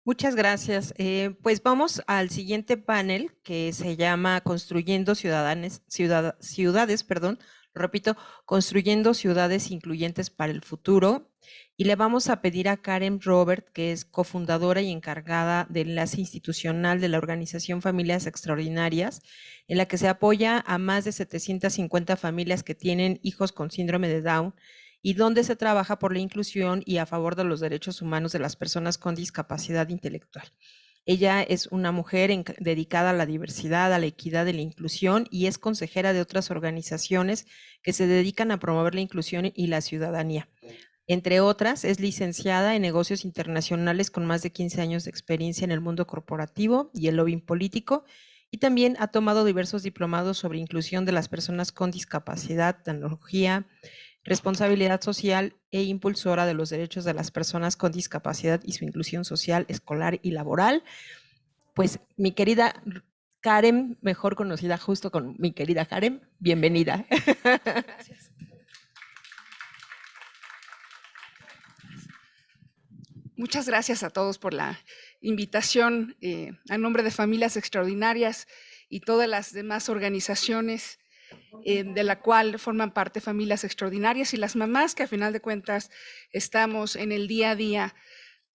Muchas gracias. Pues vamos al siguiente panel que se llama Construyendo ciudades, perdón, lo repito, Construyendo ciudades incluyentes para el futuro. Y le vamos a pedir a Karen Robert, que es cofundadora y encargada de enlace institucional de la organización Familias Extraordinarias, en la que se apoya a más de 750 familias que tienen hijos con síndrome de Down y donde se trabaja por la inclusión y a favor de los derechos humanos de las personas con discapacidad intelectual. Ella es una mujer dedicada a la diversidad, a la equidad y la inclusión y es consejera de otras organizaciones que se dedican a promover la inclusión y la ciudadanía. Entre otras, es licenciada en negocios internacionales con más de 15 años de experiencia en el mundo corporativo y el lobbying político, y también ha tomado diversos diplomados sobre inclusión de las personas con discapacidad, tecnología, responsabilidad social e impulsora de los derechos de las personas con discapacidad y su inclusión social, escolar y laboral. Pues mi querida Karen, mejor conocida justo con mi querida Karen, bienvenida. Gracias. Muchas gracias a todos por la invitación a nombre de Familias Extraordinarias y todas las demás organizaciones de la cual forman parte Familias Extraordinarias y las mamás que a final de cuentas estamos en el día a día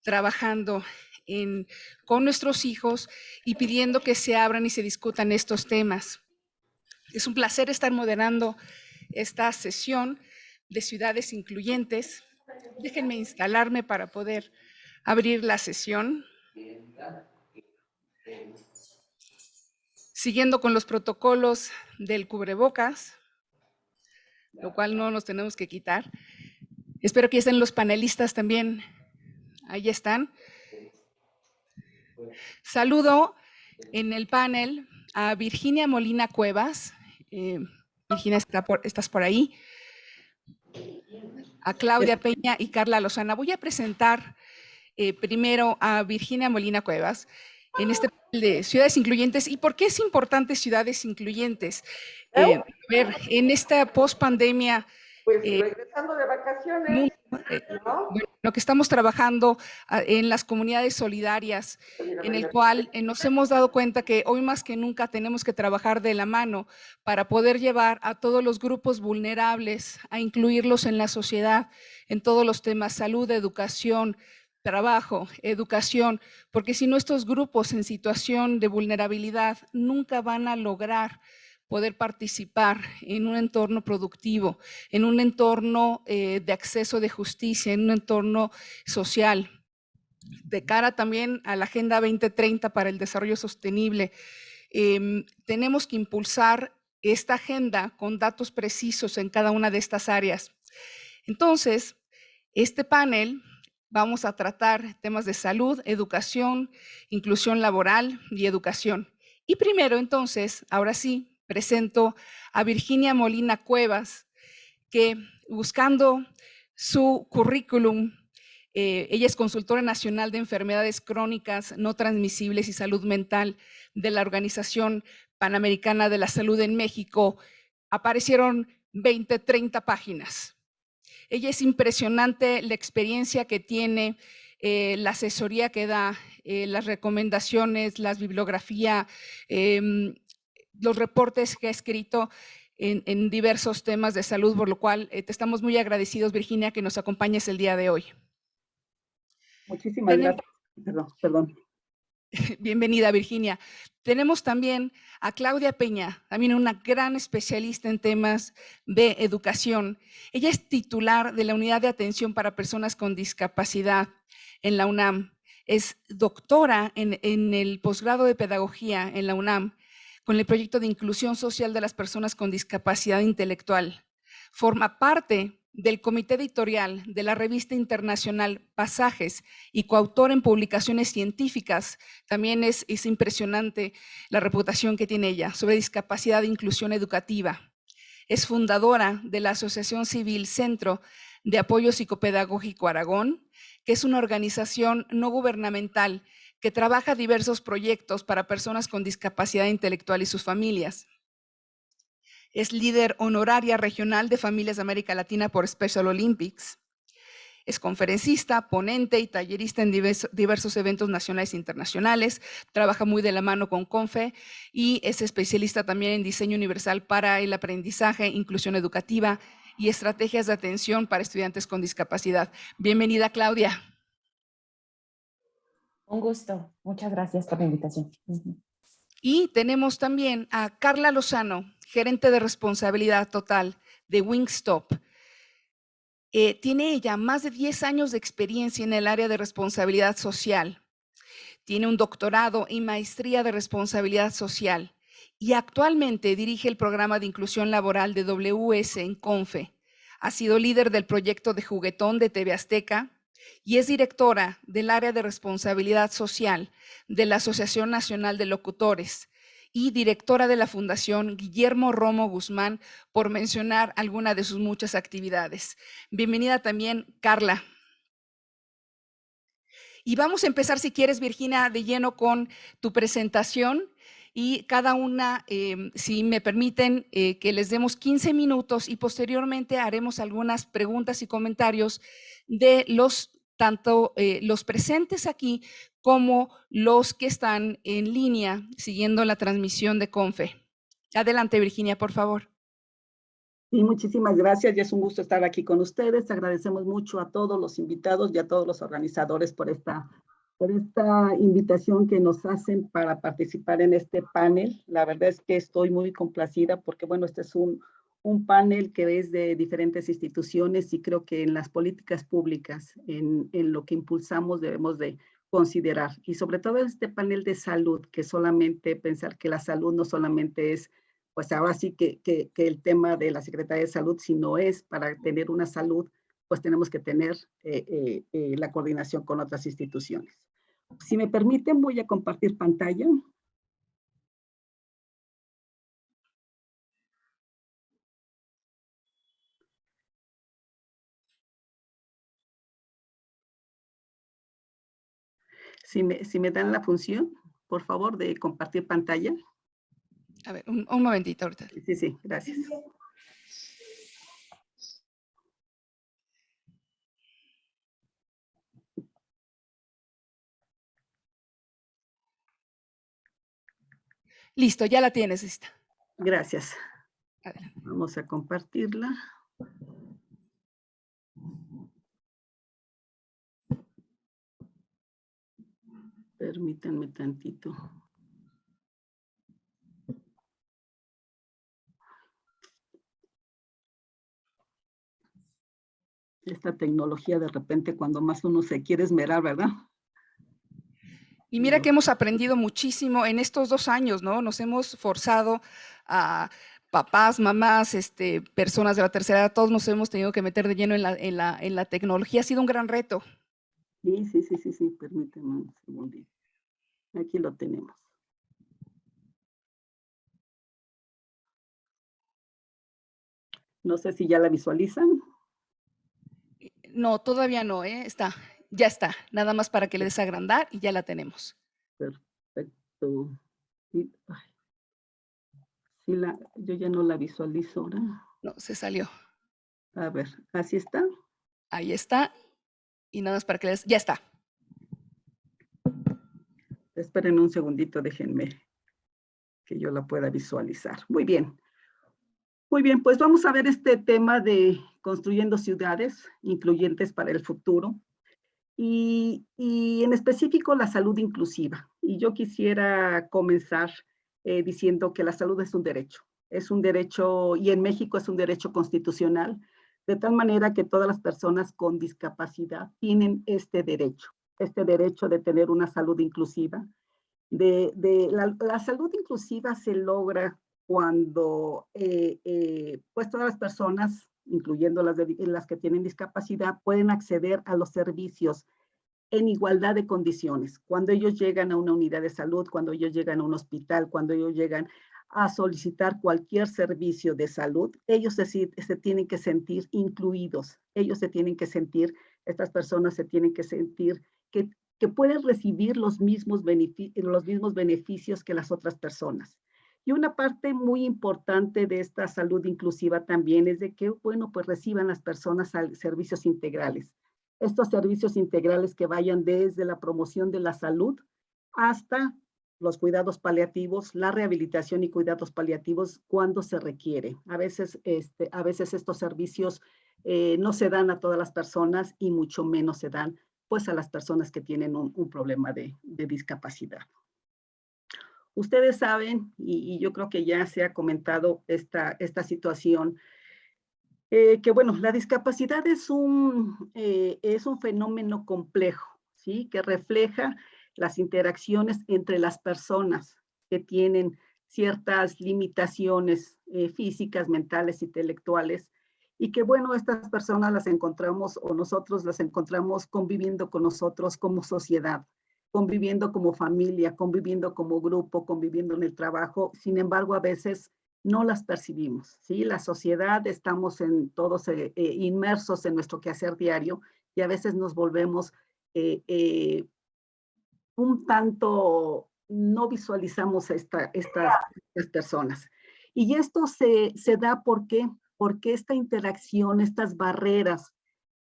trabajando con nuestros hijos y pidiendo que se abran y se discutan estos temas. Es un placer estar moderando esta sesión de ciudades incluyentes. Déjenme instalarme para poder abrir la sesión. Siguiendo con los protocolos del cubrebocas, lo cual no nos tenemos que quitar. Espero que estén los panelistas también. Ahí están. Saludo en el panel a Virginia Molina Cuevas. Virginia, estás por ahí. A Claudia Peña y Carla Lozana. Voy a presentar primero a Virginia Molina Cuevas en este panel de ciudades incluyentes. ¿Y por qué es importante ciudades incluyentes? A ver, en esta post-pandemia, pues regresando de vacaciones, ¿no? Bueno, que estamos trabajando en las comunidades solidarias, en el cual nos hemos dado cuenta que hoy más que nunca tenemos que trabajar de la mano para poder llevar a todos los grupos vulnerables, a incluirlos en la sociedad, en todos los temas, salud, educación, trabajo, educación, porque si no estos grupos en situación de vulnerabilidad nunca van a lograr poder participar en un entorno productivo, en un entorno de acceso de justicia, en un entorno social. De cara también a la Agenda 2030 para el Desarrollo Sostenible, tenemos que impulsar esta agenda con datos precisos en cada una de estas áreas. Entonces, este panel vamos a tratar temas de salud, educación, inclusión laboral y educación. Y primero, entonces, ahora sí, presento a Virginia Molina Cuevas, que buscando su currículum, ella es consultora nacional de enfermedades crónicas no transmisibles y salud mental de la Organización Panamericana de la Salud en México. Aparecieron 20, 30 páginas. Ella es impresionante la experiencia que tiene, la asesoría que da, las recomendaciones, la bibliografía, los reportes que ha escrito en diversos temas de salud, por lo cual te estamos muy agradecidos, Virginia, que nos acompañes el día de hoy. Muchísimas gracias. Perdón. Bienvenida, Virginia. Tenemos también a Claudia Peña, también una gran especialista en temas de educación. Ella es titular de la Unidad de Atención para Personas con Discapacidad en la UNAM. Es doctora en el posgrado de Pedagogía en la UNAM con el proyecto de inclusión social de las personas con discapacidad intelectual. Forma parte del comité editorial de la revista internacional Pasajes y coautor en publicaciones científicas. También es impresionante la reputación que tiene ella sobre discapacidad e inclusión educativa. Es fundadora de la Asociación Civil Centro de Apoyo Psicopedagógico Aragón, que es una organización no gubernamental que trabaja diversos proyectos para personas con discapacidad intelectual y sus familias. Es líder honoraria regional de Familias de América Latina por Special Olympics. Es conferencista, ponente y tallerista en diversos eventos nacionales e internacionales. Trabaja muy de la mano con CONFE y es especialista también en diseño universal para el aprendizaje, inclusión educativa y estrategias de atención para estudiantes con discapacidad. Bienvenida, Claudia. Un gusto. Muchas gracias por la invitación. Y tenemos también a Carla Lozano, gerente de responsabilidad total de Wingstop. Tiene ella más de 10 años de experiencia en el área de responsabilidad social. Tiene un doctorado y maestría de responsabilidad social y actualmente dirige el programa de inclusión laboral de WS en CONFE. Ha sido líder del proyecto de Juguetón de TV Azteca y es directora del área de responsabilidad social de la Asociación Nacional de Locutores y directora de la Fundación Guillermo Romo Guzmán, por mencionar alguna de sus muchas actividades. Bienvenida también, Carla. Y vamos a empezar, si quieres, Virginia, de lleno con tu presentación y cada una, si me permiten, que les demos 15 minutos y posteriormente haremos algunas preguntas y comentarios de tanto los presentes aquí como los que están en línea siguiendo la transmisión de CONFE. Adelante, Virginia, por favor. Y muchísimas gracias, y es un gusto estar aquí con ustedes. Agradecemos mucho a todos los invitados y a todos los organizadores por esta invitación que nos hacen para participar en este panel. La verdad es que estoy muy complacida porque, bueno, este es un panel que es de diferentes instituciones y creo que en las políticas públicas, en lo que impulsamos, debemos de considerar. Y sobre todo este panel de salud, que solamente pensar que la salud no solamente es pues ahora sí que el tema de la Secretaría de Salud, si no es para tener una salud, pues tenemos que tener la coordinación con otras instituciones. Si me permiten, voy a compartir pantalla. Si me dan la función, por favor, de compartir pantalla. A ver, un momentito ahorita. Sí, gracias. Listo, ya la tienes lista. Gracias. Adelante. Vamos a compartirla. Permítanme tantito. Esta tecnología de repente cuando más uno se quiere esmerar, ¿verdad? Y mira que hemos aprendido muchísimo en estos 2 años, ¿no? Nos hemos forzado a papás, mamás, personas de la tercera edad, todos nos hemos tenido que meter de lleno en la tecnología. Ha sido un gran reto. Sí, permítanme un segundito. Aquí lo tenemos. No sé si ya la visualizan. No, todavía no, ya está. Nada más para que le des a agrandar y ya la tenemos. Perfecto. Sí, yo ya no la visualizo ahora. No, se salió. A ver, ¿así está? Ahí está. Y nada más para que le des, ya está. Esperen un segundito, déjenme que yo la pueda visualizar. Muy bien. Muy bien, pues vamos a ver este tema de construyendo ciudades incluyentes para el futuro y en específico la salud inclusiva. Y yo quisiera comenzar diciendo que la salud es un derecho y en México es un derecho constitucional, de tal manera que todas las personas con discapacidad tienen este derecho de tener una salud inclusiva. La salud inclusiva se logra cuando pues todas las personas, incluyendo las que tienen discapacidad, pueden acceder a los servicios en igualdad de condiciones. Cuando ellos llegan a una unidad de salud, cuando ellos llegan a un hospital, cuando ellos llegan a solicitar cualquier servicio de salud, ellos se tienen que sentir incluidos. Estas personas se tienen que sentir que pueden recibir los mismos beneficios que las otras personas. Y una parte muy importante de esta salud inclusiva también es de que, bueno, pues reciban las personas servicios integrales. estos servicios integrales que vayan desde la promoción de la salud hasta los cuidados paliativos, la rehabilitación y cuidados paliativos cuando se requiere. A veces estos servicios no se dan a todas las personas y mucho menos se dan pues a las personas que tienen un problema de discapacidad. Ustedes saben, y yo creo que ya se ha comentado esta situación, que bueno, la discapacidad es un fenómeno complejo, ¿sí? Que refleja las interacciones entre las personas que tienen ciertas limitaciones físicas, mentales, intelectuales, y que bueno, estas personas las encontramos o nosotros las encontramos conviviendo con nosotros como sociedad, conviviendo como familia, conviviendo como grupo, conviviendo en el trabajo. Sin embargo, a veces no las percibimos, ¿sí? La sociedad, estamos todos inmersos en nuestro quehacer diario y a veces nos volvemos un tanto, no visualizamos a estas personas. Y esto se da porque esta interacción, estas barreras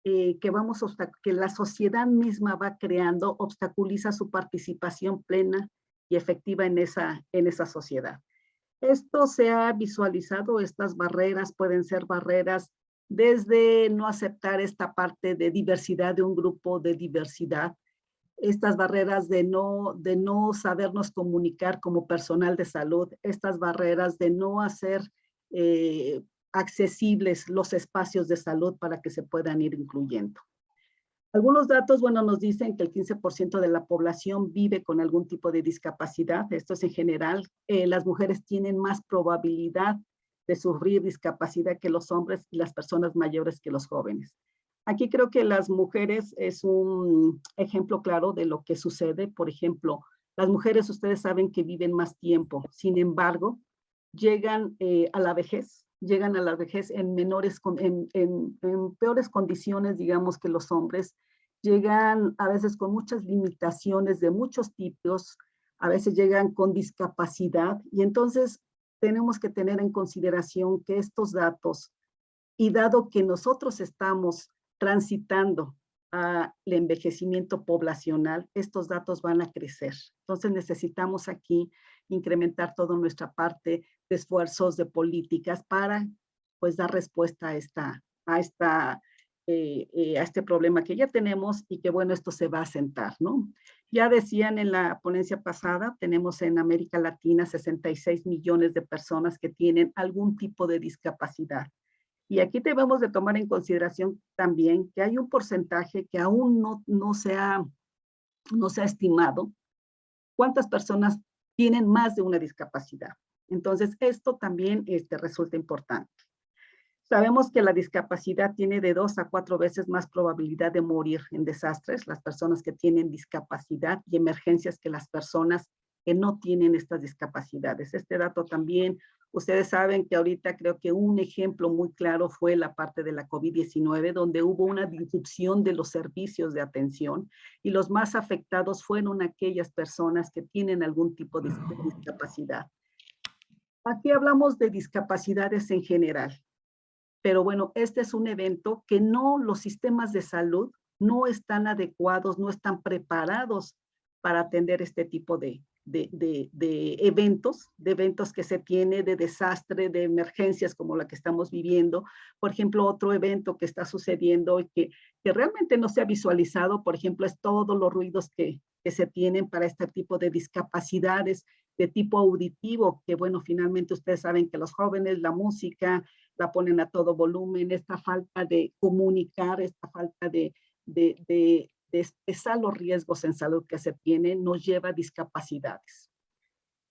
que la sociedad misma va creando, obstaculiza su participación plena y efectiva en esa sociedad. Esto se ha visualizado, estas barreras pueden ser barreras desde no aceptar esta parte de diversidad de un grupo de diversidad, estas barreras de no sabernos comunicar como personal de salud, estas barreras de no hacer accesibles los espacios de salud para que se puedan ir incluyendo. Algunos datos, bueno, nos dicen que el 15% de la población vive con algún tipo de discapacidad. Esto es en general. Las mujeres tienen más probabilidad de sufrir discapacidad que los hombres y las personas mayores que los jóvenes. Aquí creo que las mujeres es un ejemplo claro de lo que sucede. Por ejemplo, las mujeres, ustedes saben que viven más tiempo. Sin embargo, llegan a la vejez en peores condiciones, digamos, que los hombres. Llegan a veces con muchas limitaciones de muchos tipos, a veces llegan con discapacidad, y entonces tenemos que tener en consideración que estos datos, y dado que nosotros estamos transitando al envejecimiento poblacional, estos datos van a crecer. Entonces necesitamos aquí incrementar toda nuestra parte de esfuerzos, de políticas para pues dar respuesta a este problema que ya tenemos y que bueno, esto se va a sentar, ¿no? Ya decían en la ponencia pasada, tenemos en América Latina 66 millones de personas que tienen algún tipo de discapacidad. Y aquí debemos de tomar en consideración también que hay un porcentaje que aún no se ha estimado cuántas personas tienen más de una discapacidad. Entonces, esto también resulta importante. Sabemos que la discapacidad tiene de 2 a 4 veces más probabilidad de morir en desastres, las personas que tienen discapacidad y emergencias, que las personas que no tienen estas discapacidades. Este dato también, ustedes saben que ahorita creo que un ejemplo muy claro fue la parte de la COVID-19, donde hubo una disrupción de los servicios de atención y los más afectados fueron aquellas personas que tienen algún tipo de discapacidad. Aquí hablamos de discapacidades en general, pero bueno, este es un evento que los sistemas de salud no están adecuados, no están preparados para atender este tipo de eventos que se tiene, de desastre, de emergencias como la que estamos viviendo. Por ejemplo, otro evento que está sucediendo y que realmente no se ha visualizado, por ejemplo, es todos los ruidos que se tienen para este tipo de discapacidades de tipo auditivo, que bueno, finalmente ustedes saben que los jóvenes la música la ponen a todo volumen, esta falta de comunicar, esta falta de expresar los riesgos en salud que se tienen, nos lleva a discapacidades.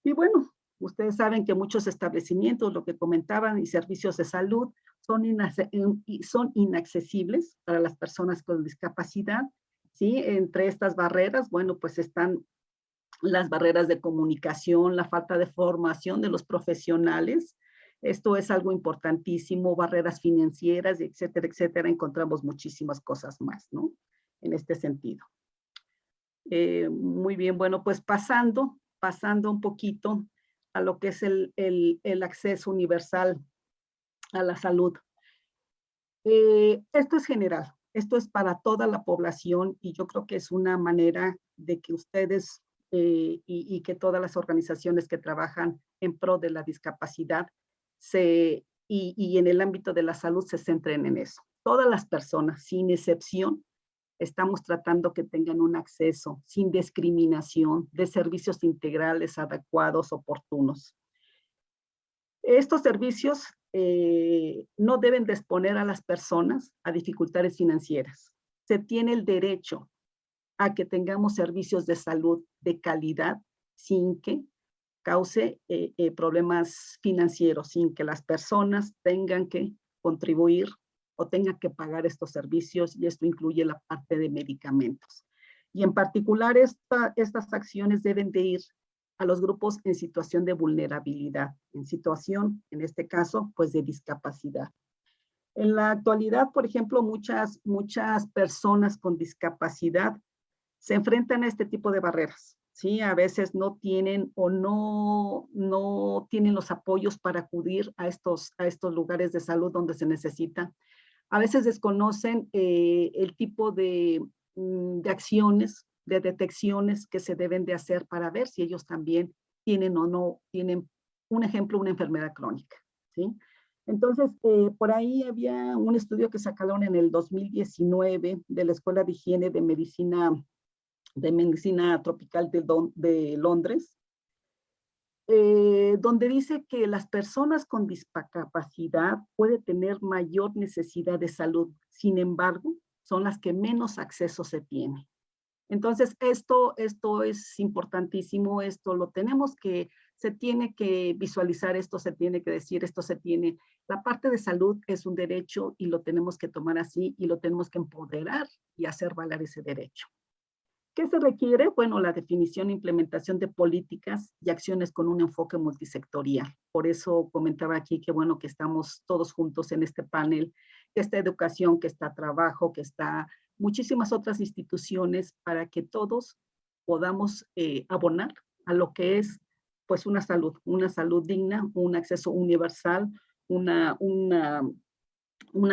Y bueno, ustedes saben que muchos establecimientos, lo que comentaban, y servicios de salud son inaccesibles para las personas con discapacidad, ¿sí? Entre estas barreras, bueno, pues están las barreras de comunicación, la falta de formación de los profesionales. Esto es algo importantísimo, barreras financieras, etcétera, etcétera. Encontramos muchísimas cosas más, ¿no? En este sentido. Muy bien, bueno, pues pasando un poquito a lo que es el acceso universal a la salud. Esto es general. Esto es para toda la población y yo creo que es una manera de que ustedes y que todas las organizaciones que trabajan en pro de la discapacidad y en el ámbito de la salud se centren en eso. Todas las personas, sin excepción, estamos tratando que tengan un acceso sin discriminación de servicios integrales adecuados, oportunos. Estos servicios no deben de exponer a las personas a dificultades financieras. Se tiene el derecho a que tengamos servicios de salud de calidad sin que cause problemas financieros, sin que las personas tengan que contribuir o tengan que pagar estos servicios, y esto incluye la parte de medicamentos. Y en particular estas acciones deben de ir a los grupos en situación de vulnerabilidad, en situación, en este caso, pues de discapacidad. En la actualidad, por ejemplo, muchas personas con discapacidad se enfrentan a este tipo de barreras, ¿sí? A veces no tienen o no tienen los apoyos para acudir a estos lugares de salud donde se necesita. A veces desconocen el tipo de acciones, de detecciones que se deben de hacer para ver si ellos también tienen o no tienen, un ejemplo, una enfermedad crónica, ¿sí? Entonces, por ahí había un estudio que sacaron en el 2019 de la Escuela de Higiene de Medicina Tropical de Londres, donde dice que las personas con discapacidad pueden tener mayor necesidad de salud, sin embargo, son las que menos acceso se tiene. Entonces, esto es importantísimo, esto lo tenemos que, se tiene que visualizar, esto se tiene que decir, esto se tiene, la parte de salud es un derecho y lo tenemos que tomar así y lo tenemos que empoderar y hacer valer ese derecho. ¿Qué se requiere? Bueno, la definición e implementación de políticas y acciones con un enfoque multisectorial. Por eso comentaba aquí que bueno que estamos todos juntos en este panel, que está educación, que está trabajo, que está muchísimas otras instituciones para que todos podamos abonar a lo que es pues una salud digna, un acceso universal, una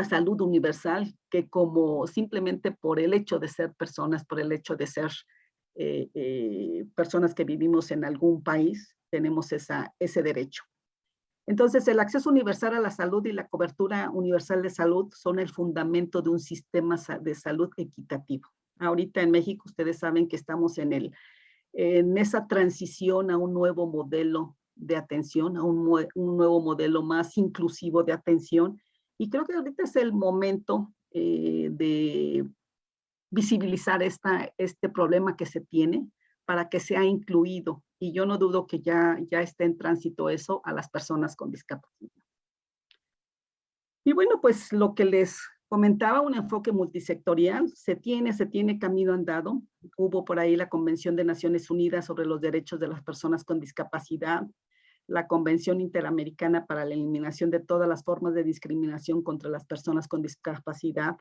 salud universal que como simplemente por el hecho de ser personas, por el hecho de ser personas que vivimos en algún país, tenemos ese derecho. Entonces, el acceso universal a la salud y la cobertura universal de salud son el fundamento de un sistema de salud equitativo. Ahorita en México, ustedes saben que estamos en esa transición a un nuevo modelo de atención, a un nuevo modelo más inclusivo de atención. Y creo que ahorita es el momento de visibilizar este problema que se tiene para que sea incluido. Y yo no dudo que ya esté en tránsito eso a las personas con discapacidad. Y bueno, pues lo que les comentaba, un enfoque multisectorial, se tiene camino andado. Hubo por ahí la Convención de Naciones Unidas sobre los Derechos de las Personas con Discapacidad, la Convención Interamericana para la Eliminación de todas las formas de discriminación contra las personas con discapacidad.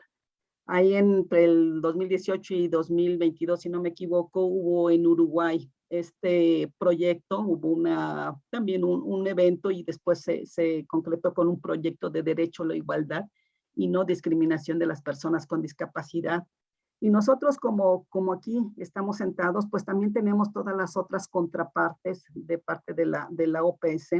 Ahí entre el 2018 y 2022, si no me equivoco, hubo en Uruguay este proyecto, hubo también un evento y después se concretó con un proyecto de derecho a la igualdad y no discriminación de las personas con discapacidad. Y nosotros como aquí estamos sentados, pues también tenemos todas las otras contrapartes de parte de la OPS,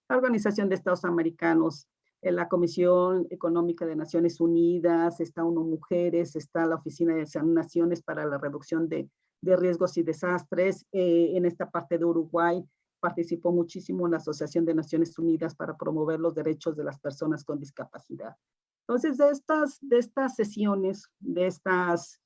la Organización de Estados Americanos, la Comisión Económica de Naciones Unidas, está ONU Mujeres, está la Oficina de Naciones para la Reducción de Riesgos y Desastres. En esta parte de Uruguay participó muchísimo la Asociación de Naciones Unidas para promover los derechos de las personas con discapacidad. Entonces, de estas sesiones, de estas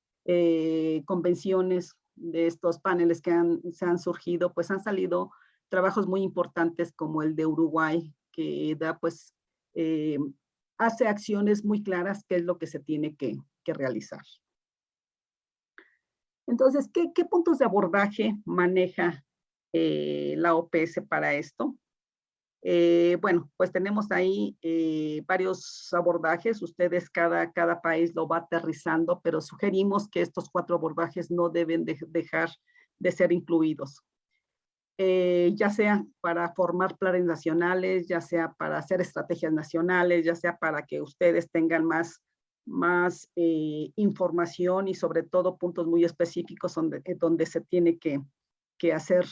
convenciones, de estos paneles que se han surgido, pues han salido trabajos muy importantes como el de Uruguay, que da pues hace acciones muy claras qué es lo que se tiene que realizar. Entonces, ¿qué puntos de abordaje maneja la OPS para esto? Bueno, pues tenemos ahí varios abordajes. Ustedes, cada país lo va aterrizando, pero sugerimos que estos 4 abordajes no deben dejar de ser incluidos. Ya sea para formar planes nacionales, ya sea para hacer estrategias nacionales, ya sea para que ustedes tengan más información y sobre todo puntos muy específicos donde se tiene que hacer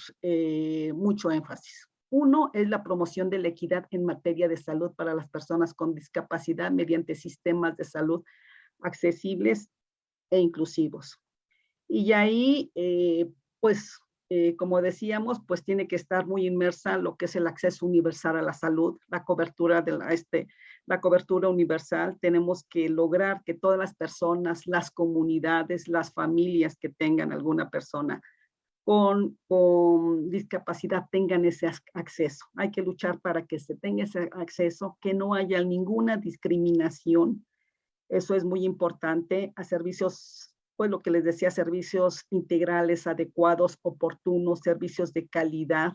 mucho énfasis. Uno es la promoción de la equidad en materia de salud para las personas con discapacidad mediante sistemas de salud accesibles e inclusivos. Y ahí, pues, como decíamos, pues tiene que estar muy inmersa lo que es el acceso universal a la salud, la cobertura la cobertura universal. Tenemos que lograr que todas las personas, las comunidades, las familias que tengan alguna persona con discapacidad tengan ese acceso. Hay que luchar para que se tenga ese acceso, que no haya ninguna discriminación. Eso es muy importante, a servicios, pues lo que les decía, servicios integrales, adecuados, oportunos, servicios de calidad,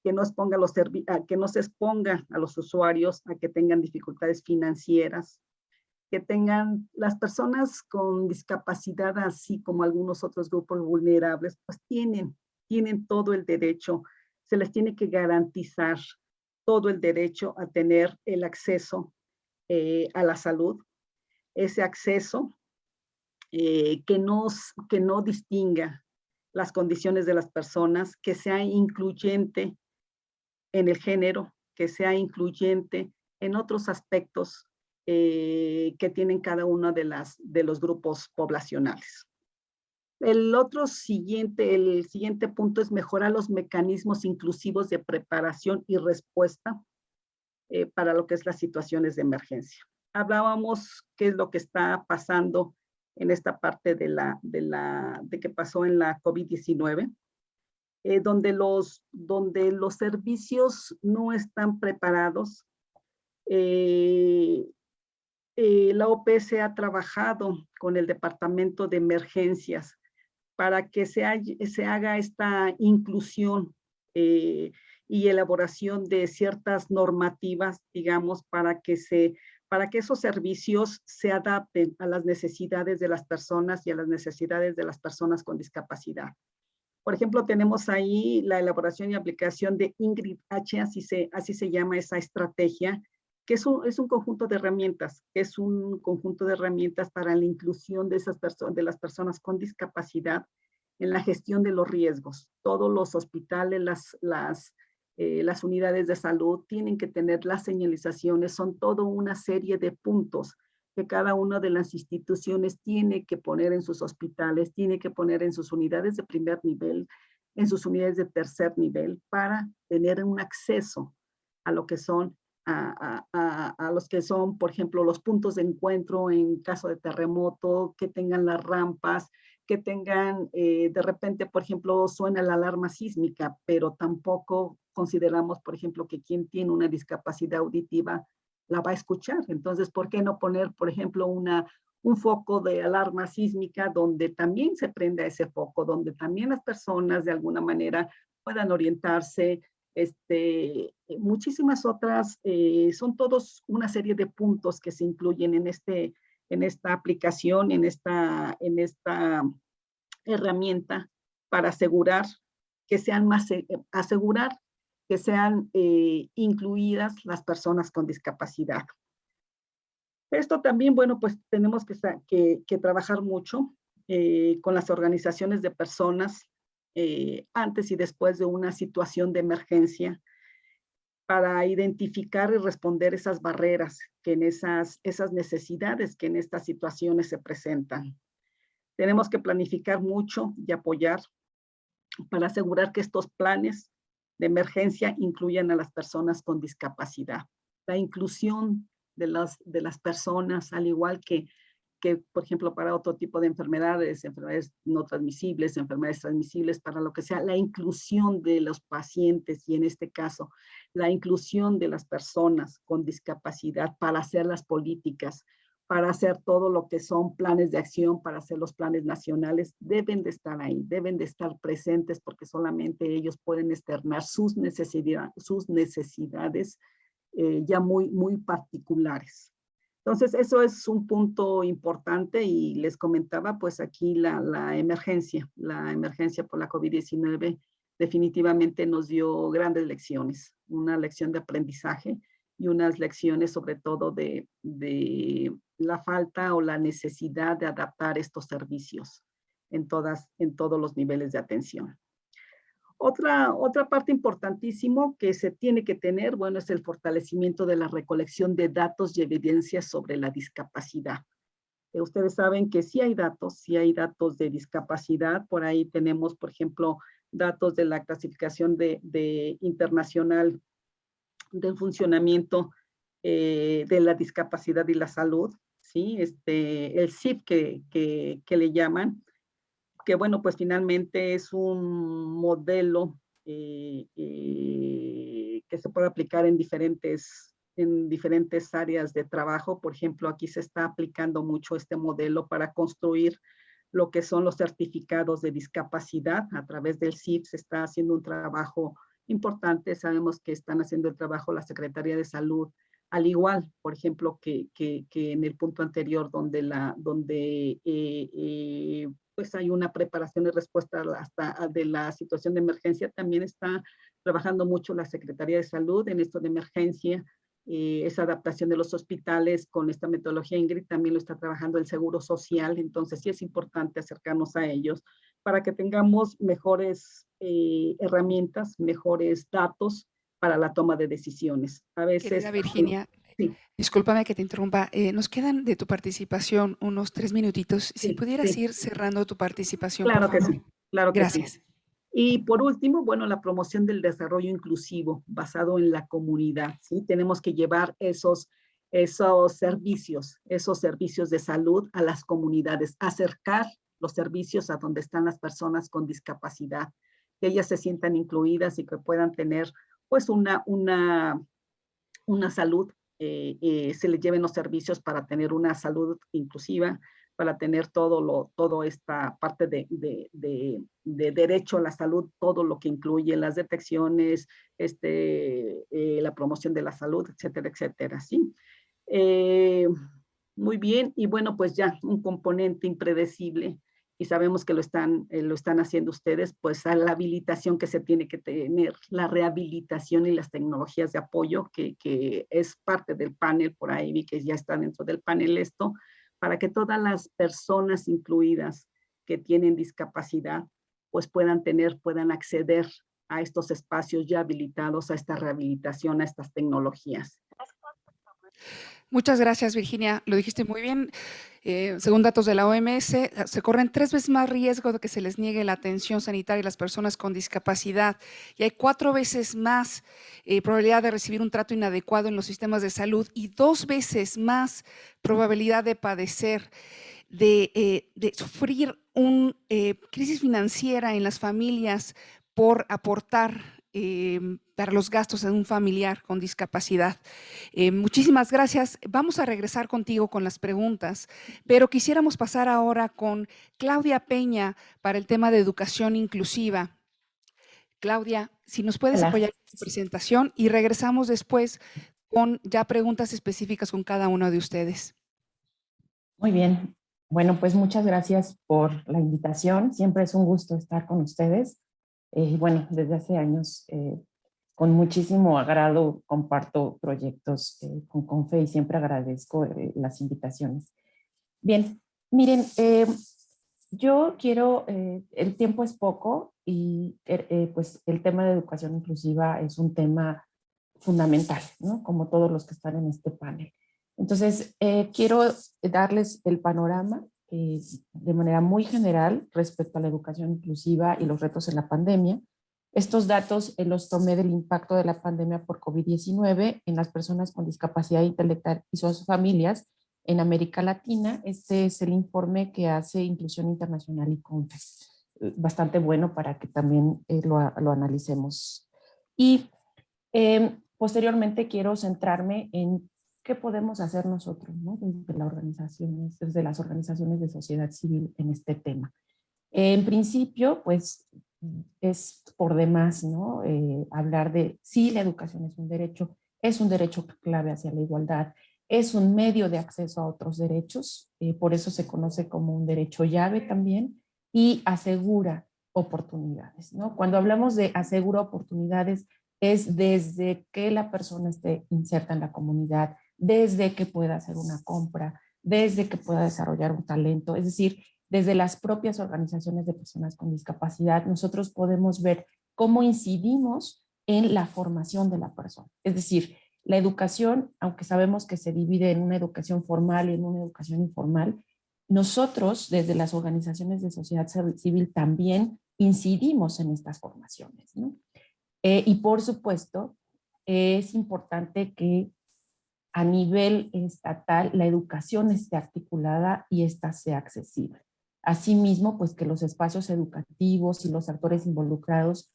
que no se exponga a los usuarios a que tengan dificultades financieras, que tengan las personas con discapacidad, así como algunos otros grupos vulnerables, pues tienen todo el derecho, se les tiene que garantizar todo el derecho a tener el acceso a la salud, ese acceso que no distinga las condiciones de las personas, que sea incluyente en el género, que sea incluyente en otros aspectos que tienen cada uno de los grupos poblacionales. El siguiente punto es mejorar los mecanismos inclusivos de preparación y respuesta para lo que es las situaciones de emergencia. Hablábamos qué es lo que está pasando en esta parte de que pasó en la COVID-19, donde los servicios no están preparados. La OPS ha trabajado con el Departamento de Emergencias para que se haga esta inclusión y elaboración de ciertas normativas, digamos, para que esos servicios se adapten a las necesidades de las personas y a las necesidades de las personas con discapacidad. Por ejemplo, tenemos ahí la elaboración y aplicación de Ingrid H, así se llama esa estrategia, que es un conjunto de herramientas, para la inclusión de las personas con discapacidad en la gestión de los riesgos. Todos los hospitales, las unidades de salud tienen que tener las señalizaciones, son toda una serie de puntos que cada una de las instituciones tiene que poner en sus hospitales, tiene que poner en sus unidades de primer nivel, en sus unidades de tercer nivel, para tener un acceso a lo que son, por ejemplo, los puntos de encuentro en caso de terremoto, que tengan las rampas, que tengan, de repente, por ejemplo, suena la alarma sísmica, pero tampoco consideramos, por ejemplo, que quien tiene una discapacidad auditiva la va a escuchar. Entonces, ¿por qué no poner, por ejemplo, un foco de alarma sísmica donde también se prenda ese foco, donde también las personas de alguna manera puedan orientarse? Muchísimas otras, son todos una serie de puntos que se incluyen en esta aplicación, en esta herramienta para asegurar que sean incluidas las personas con discapacidad. Esto también, bueno, pues tenemos que trabajar mucho con las organizaciones de personas antes y después de una situación de emergencia, para identificar y responder esas barreras, esas necesidades que en estas situaciones se presentan. Tenemos que planificar mucho y apoyar para asegurar que estos planes de emergencia incluyan a las personas con discapacidad. La inclusión de las personas, al igual que, por ejemplo, para otro tipo de enfermedades no transmisibles, enfermedades transmisibles, para lo que sea, la inclusión de los pacientes y en este caso, la inclusión de las personas con discapacidad para hacer las políticas, para hacer todo lo que son planes de acción, para hacer los planes nacionales, deben de estar ahí, deben de estar presentes, porque solamente ellos pueden externar sus necesidades ya muy particulares. Entonces, eso es un punto importante y les comentaba, pues aquí la emergencia por la COVID-19 definitivamente nos dio grandes lecciones, una lección de aprendizaje y unas lecciones sobre todo de la falta o la necesidad de adaptar estos servicios en todos los niveles de atención. Otra parte importantísimo que se tiene que tener, bueno, es el fortalecimiento de la recolección de datos y evidencias sobre la discapacidad. Ustedes saben que sí hay datos de discapacidad. Por ahí tenemos, por ejemplo, datos de la clasificación de internacional del funcionamiento de la discapacidad y la salud, ¿sí? El CIF que le llaman, que bueno, pues finalmente es un modelo que se puede aplicar en diferentes áreas de trabajo. Por ejemplo, aquí se está aplicando mucho este modelo para construir lo que son los certificados de discapacidad. A través del CIF se está haciendo un trabajo importante. Sabemos que están haciendo el trabajo la Secretaría de Salud, al igual, por ejemplo, que en el punto anterior, donde pues hay una preparación y respuesta hasta de la situación de emergencia. También está trabajando mucho la Secretaría de Salud en esto de emergencia, esa adaptación de los hospitales con esta metodología. Ingrid también lo está trabajando el Seguro Social. Entonces sí es importante acercarnos a ellos para que tengamos mejores herramientas, mejores datos para la toma de decisiones. A veces... Querida Virginia, sí. Discúlpame que te interrumpa. Nos quedan de tu participación unos 3 minutitos. Si pudieras ir cerrando tu participación, claro, por favor. que sí, claro que Gracias. sí. Y por último, bueno, la promoción del desarrollo inclusivo basado en la comunidad, ¿sí? Tenemos que llevar esos servicios de salud a las comunidades, acercar los servicios a donde están las personas con discapacidad, que ellas se sientan incluidas y que puedan tener pues una salud, se les lleven los servicios para tener una salud inclusiva, para tener toda esta parte de derecho a la salud, todo lo que incluye las detecciones, la promoción de la salud, etcétera, etcétera, ¿sí? Muy bien, y bueno, pues ya un componente impredecible, y sabemos que lo están haciendo ustedes, pues a la habilitación que se tiene que tener, la rehabilitación y las tecnologías de apoyo, que es parte del panel. Por ahí vi que ya está dentro del panel esto, para que todas las personas incluidas que tienen discapacidad, pues puedan acceder a estos espacios ya habilitados, a esta rehabilitación, a estas tecnologías. Muchas gracias, Virginia. Lo dijiste muy bien. Según datos de la OMS, se corren 3 veces más riesgo de que se les niegue la atención sanitaria a las personas con discapacidad y hay 4 veces más probabilidad de recibir un trato inadecuado en los sistemas de salud y 2 veces más probabilidad de padecer, de sufrir una crisis financiera en las familias por aportar para los gastos de un familiar con discapacidad. Muchísimas gracias. Vamos a regresar contigo con las preguntas, pero quisiéramos pasar ahora con Claudia Peña para el tema de educación inclusiva. Claudia, si nos puedes apoyar en tu presentación y regresamos después con ya preguntas específicas con cada uno de ustedes. Muy bien. Bueno, pues muchas gracias por la invitación. Siempre es un gusto estar con ustedes. Bueno, desde hace años, con muchísimo agrado comparto proyectos con CONFE y siempre agradezco las invitaciones. Bien, miren, yo quiero, el tiempo es poco y pues el tema de educación inclusiva es un tema fundamental, ¿no? Como todos los que están en este panel. Entonces, quiero darles el panorama de manera muy general respecto a la educación inclusiva y los retos en la pandemia. Estos datos los tomé del impacto de la pandemia por COVID-19 en las personas con discapacidad intelectual y sus familias en América Latina. Este es el informe que hace Inclusión Internacional y CONFE. Bastante bueno para que también lo analicemos. Y posteriormente quiero centrarme en qué podemos hacer nosotros, ¿no? Desde las organizaciones de sociedad civil en este tema. En principio, pues es por demás, ¿no? Hablar de si la educación es un derecho clave hacia la igualdad, es un medio de acceso a otros derechos, por eso se conoce como un derecho llave también, y asegura oportunidades, ¿no? Cuando hablamos de asegura oportunidades, es desde que la persona esté inserta en la comunidad, desde que pueda hacer una compra, desde que pueda desarrollar un talento, es decir, desde las propias organizaciones de personas con discapacidad, nosotros podemos ver cómo incidimos en la formación de la persona. Es decir, la educación, aunque sabemos que se divide en una educación formal y en una educación informal, nosotros desde las organizaciones de sociedad civil también incidimos en estas formaciones, ¿no? Y por supuesto, es importante que a nivel estatal la educación esté articulada y ésta sea accesible. Asimismo, pues que los espacios educativos y los actores involucrados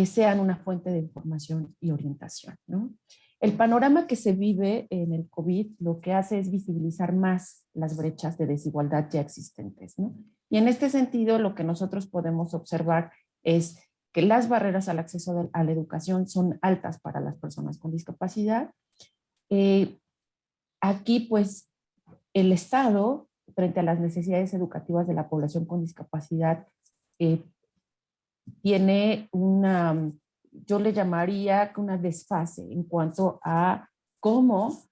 sean una fuente de información y orientación, ¿no? El panorama que se vive en el COVID lo que hace es visibilizar más las brechas de desigualdad ya existentes, ¿no? Y en este sentido, lo que nosotros podemos observar es que las barreras al acceso a la educación son altas para las personas con discapacidad. Aquí, pues, el Estado, frente a las necesidades educativas de la población con discapacidad, tiene una, yo le llamaría una desfase en cuanto a cómo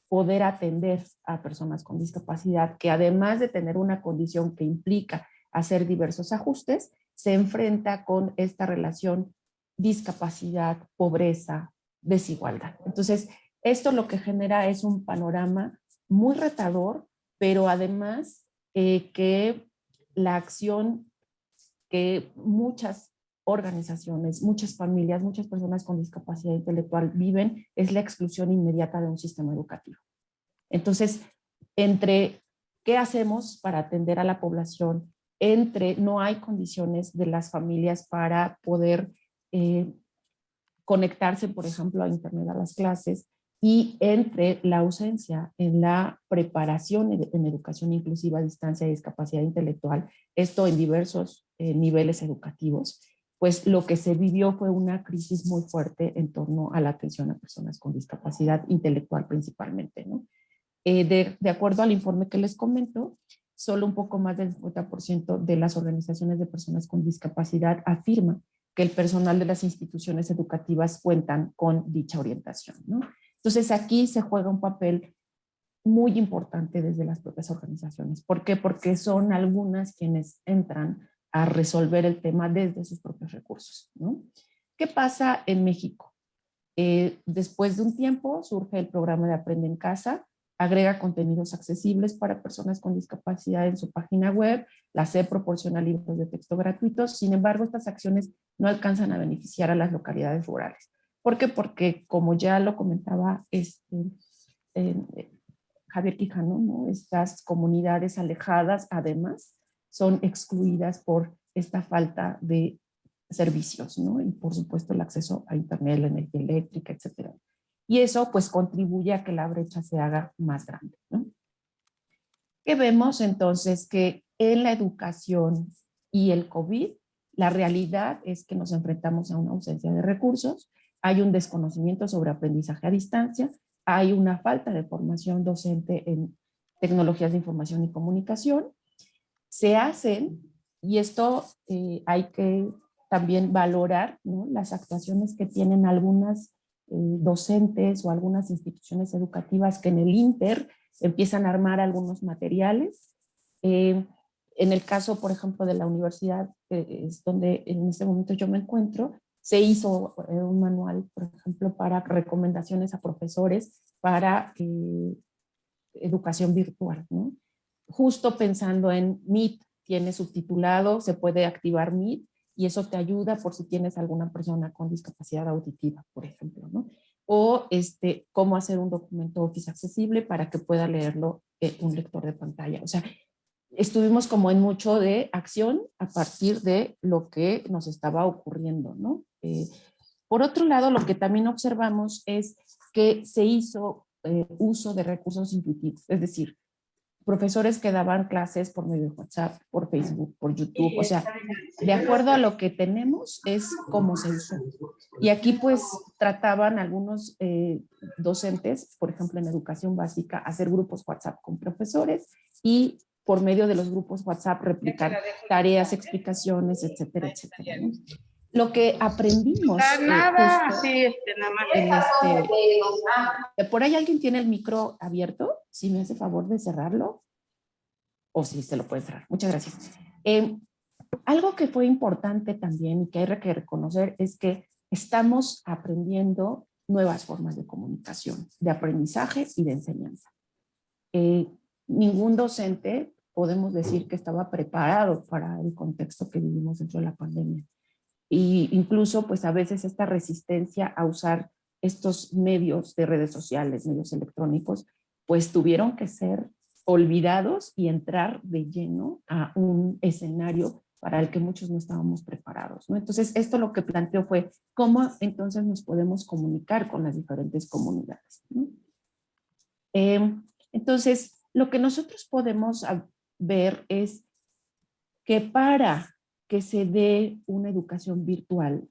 poder atender a personas con discapacidad, que además de tener una condición que implica hacer diversos ajustes, se enfrenta con esta relación discapacidad, pobreza, desigualdad. Entonces, esto lo que genera es un panorama muy retador, pero además que la acción que muchas organizaciones, muchas familias, muchas personas con discapacidad intelectual viven es la exclusión inmediata de un sistema educativo. Entonces, entre qué hacemos para atender a la población, entre no hay condiciones de las familias para poder conectarse, por ejemplo, a internet a las clases, y entre la ausencia en la preparación en educación inclusiva a distancia y discapacidad intelectual, esto en diversos niveles educativos, pues lo que se vivió fue una crisis muy fuerte en torno a la atención a personas con discapacidad intelectual principalmente, ¿no? De acuerdo al informe que les comento, solo un poco más del 50% de las organizaciones de personas con discapacidad afirma que el personal de las instituciones educativas cuentan con dicha orientación, ¿no? Entonces aquí se juega un papel muy importante desde las propias organizaciones. ¿Por qué? Porque son algunas quienes entran a resolver el tema desde sus propios recursos, ¿no? ¿Qué pasa en México? Después de un tiempo surge el programa de Aprende en Casa, agrega contenidos accesibles para personas con discapacidad en su página web, la SEP proporciona libros de texto gratuitos, sin embargo estas acciones no alcanzan a beneficiar a las localidades rurales. ¿Por qué? Porque como ya lo comentaba Javier Quijano, ¿no? Estas comunidades alejadas además son excluidas por esta falta de servicios, ¿no? Y por supuesto el acceso a internet, la energía eléctrica, etcétera. Y eso pues contribuye a que la brecha se haga más grande, ¿no? ¿Qué vemos entonces? Que en la educación y el COVID, la realidad es que nos enfrentamos a una ausencia de recursos, hay un desconocimiento sobre aprendizaje a distancia, hay una falta de formación docente en tecnologías de información y comunicación, se hacen, y esto hay que también valorar, ¿no? Las actuaciones que tienen algunas docentes o algunas instituciones educativas que en el Inter empiezan a armar algunos materiales. En el caso, por ejemplo, de la universidad, es donde en este momento yo me encuentro, se hizo un manual, por ejemplo, para recomendaciones a profesores para educación virtual, ¿no? Justo pensando en Meet, tiene subtitulado, se puede activar Meet y eso te ayuda por si tienes alguna persona con discapacidad auditiva, por ejemplo, ¿no? O cómo hacer un documento Office accesible para que pueda leerlo un lector de pantalla. O sea, estuvimos como en mucho de acción a partir de lo que nos estaba ocurriendo, ¿no? Por otro lado, lo que también observamos es que se hizo uso de recursos intuitivos, es decir, profesores que daban clases por medio de WhatsApp, por Facebook, por YouTube, o sea, de acuerdo a lo que tenemos es como se usó. Y aquí pues trataban algunos docentes, por ejemplo en educación básica, hacer grupos WhatsApp con profesores y por medio de los grupos WhatsApp replicar tareas, explicaciones, etcétera, etcétera, ¿no? Lo que aprendimos nada, sí, nada más. ¿por ahí alguien tiene el micro abierto? si me hace favor de cerrarlo, o si se lo puede cerrar. Muchas gracias. Algo que fue importante también y que hay que reconocer es que estamos aprendiendo nuevas formas de comunicación, de aprendizaje y de enseñanza. Ningún docente podemos decir que estaba preparado para el contexto que vivimos dentro de la pandemia. Y incluso, pues a veces esta resistencia a usar estos medios de redes sociales, medios electrónicos, pues tuvieron que ser olvidados y entrar de lleno a un escenario para el que muchos no estábamos preparados, ¿no? Entonces, esto lo que planteó fue cómo entonces nos podemos comunicar con las diferentes comunidades, ¿no? Entonces, lo que nosotros podemos ver es que para que se dé una educación virtual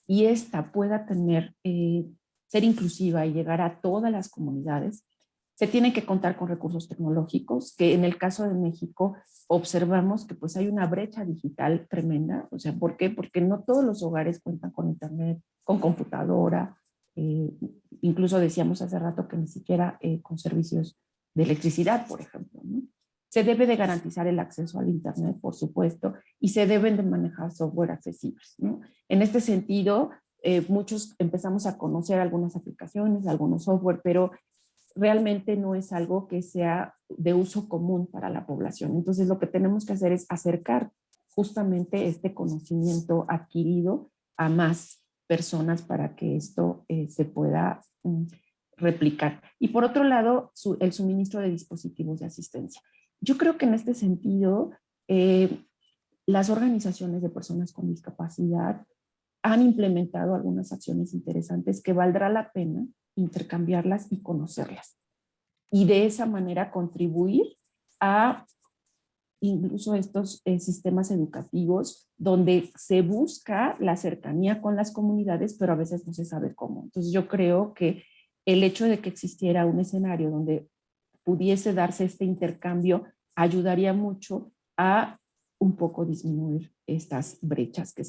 y esta pueda tener, ser inclusiva y llegar a todas las comunidades, se tiene que contar con recursos tecnológicos, que en el caso de México observamos que pues hay una brecha digital tremenda. O sea, ¿por qué? Porque no todos los hogares cuentan con internet, con computadora, incluso decíamos hace rato que ni siquiera con servicios de electricidad, por ejemplo, ¿no? Se debe de garantizar el acceso al internet, por supuesto, y se deben de manejar software accesibles, ¿no? En este sentido, muchos empezamos a conocer algunas aplicaciones, algunos software, pero realmente no es algo que sea de uso común para la población. Entonces, lo que tenemos que hacer es acercar justamente este conocimiento adquirido a más personas para que esto se pueda replicar. Y por otro lado, el suministro de dispositivos de asistencia. Yo creo que en este sentido, las organizaciones de personas con discapacidad han implementado algunas acciones interesantes que valdrá la pena intercambiarlas y conocerlas. Y de esa manera contribuir a incluso estos sistemas educativos donde se busca la cercanía con las comunidades, pero a veces no se sabe cómo. Entonces yo creo que el hecho de que existiera un escenario donde pudiese darse este intercambio ayudaría mucho a un poco disminuir estas brechas que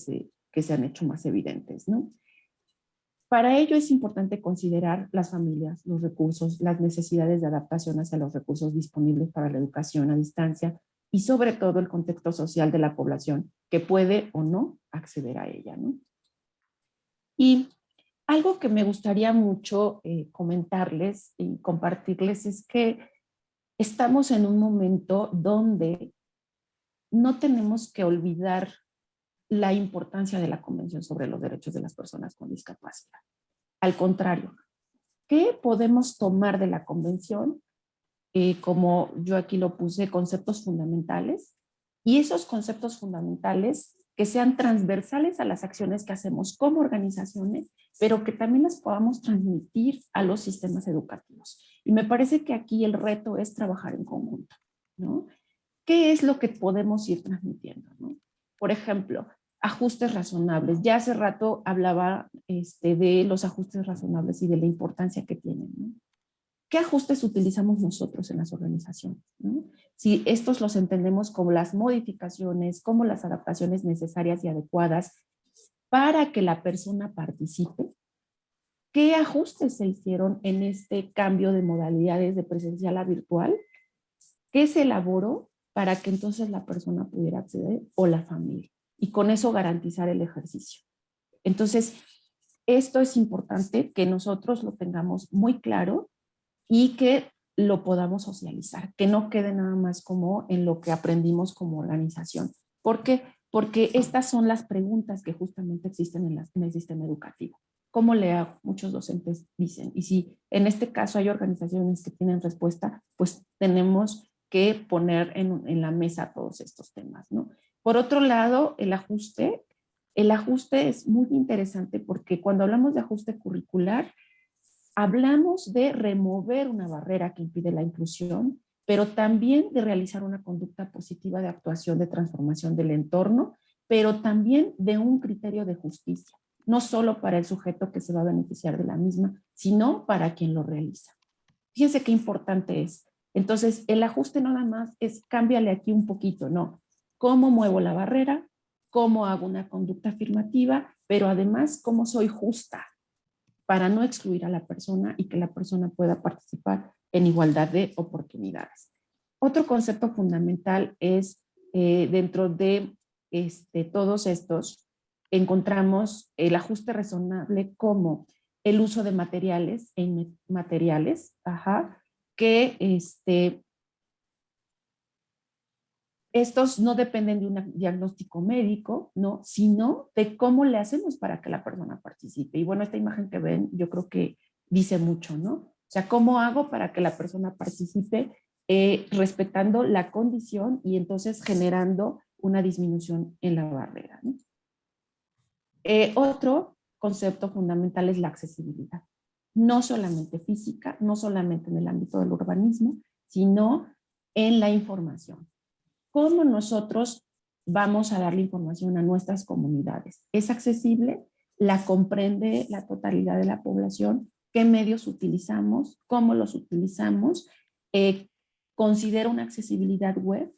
se han hecho más evidentes, ¿no? Para ello es importante considerar las familias, los recursos, las necesidades de adaptación hacia los recursos disponibles para la educación a distancia y sobre todo el contexto social de la población que puede o no acceder a ella, ¿no? Y algo que me gustaría mucho comentarles y compartirles es que estamos en un momento donde no tenemos que olvidar la importancia de la Convención sobre los Derechos de las Personas con Discapacidad. Al contrario, ¿qué podemos tomar de la Convención? Como yo aquí lo puse, conceptos fundamentales, y esos conceptos fundamentales que sean transversales a las acciones que hacemos como organizaciones, pero que también las podamos transmitir a los sistemas educativos. Y me parece que aquí el reto es trabajar en conjunto, ¿no? ¿Qué es lo que podemos ir transmitiendo, ¿no? Por ejemplo, ajustes razonables. Ya hace rato hablaba de los ajustes razonables y de la importancia que tienen, ¿no? ¿Qué ajustes utilizamos nosotros en las organizaciones, ¿no? Si estos los entendemos como las modificaciones, como las adaptaciones necesarias y adecuadas para que la persona participe, ¿qué ajustes se hicieron en este cambio de modalidades de presencial a virtual? ¿Qué se elaboró para que entonces la persona pudiera acceder o la familia? Y con eso garantizar el ejercicio. Entonces, esto es importante que nosotros lo tengamos muy claro y que lo podamos socializar, que no quede nada más como en lo que aprendimos como organización. ¿Por qué? Porque estas son las preguntas que justamente existen en el sistema educativo. ¿Cómo le hago? Muchos docentes dicen, y si en este caso hay organizaciones que tienen respuesta, pues tenemos que poner en la mesa todos estos temas, ¿no? Por otro lado, el ajuste es muy interesante porque cuando hablamos de ajuste curricular, hablamos de remover una barrera que impide la inclusión, pero también de realizar una conducta positiva de actuación de transformación del entorno, pero también de un criterio de justicia, no solo para el sujeto que se va a beneficiar de la misma, sino para quien lo realiza. Fíjense qué importante es. Entonces, el ajuste no nada más es cámbiale aquí un poquito, no. ¿Cómo muevo la barrera? ¿Cómo hago una conducta afirmativa? Pero además, ¿cómo soy justa para no excluir a la persona y que la persona pueda participar en igualdad de oportunidades. Otro concepto fundamental es dentro de todos estos, encontramos el ajuste razonable como el uso de materiales e inmateriales, que estos no dependen de un diagnóstico médico, ¿no? Sino de cómo le hacemos para que la persona participe. Y bueno, esta imagen que ven, yo creo que dice mucho, ¿no? O sea, ¿cómo hago para que la persona participe respetando la condición y entonces generando una disminución en la barrera, ¿no? Otro concepto fundamental es la accesibilidad. No solamente física, no solamente en el ámbito del urbanismo, sino en la información. ¿Cómo nosotros vamos a darle información a nuestras comunidades? ¿Es accesible? ¿La comprende la totalidad de la población? ¿Qué medios utilizamos? ¿Cómo los utilizamos? ¿Considera una accesibilidad web?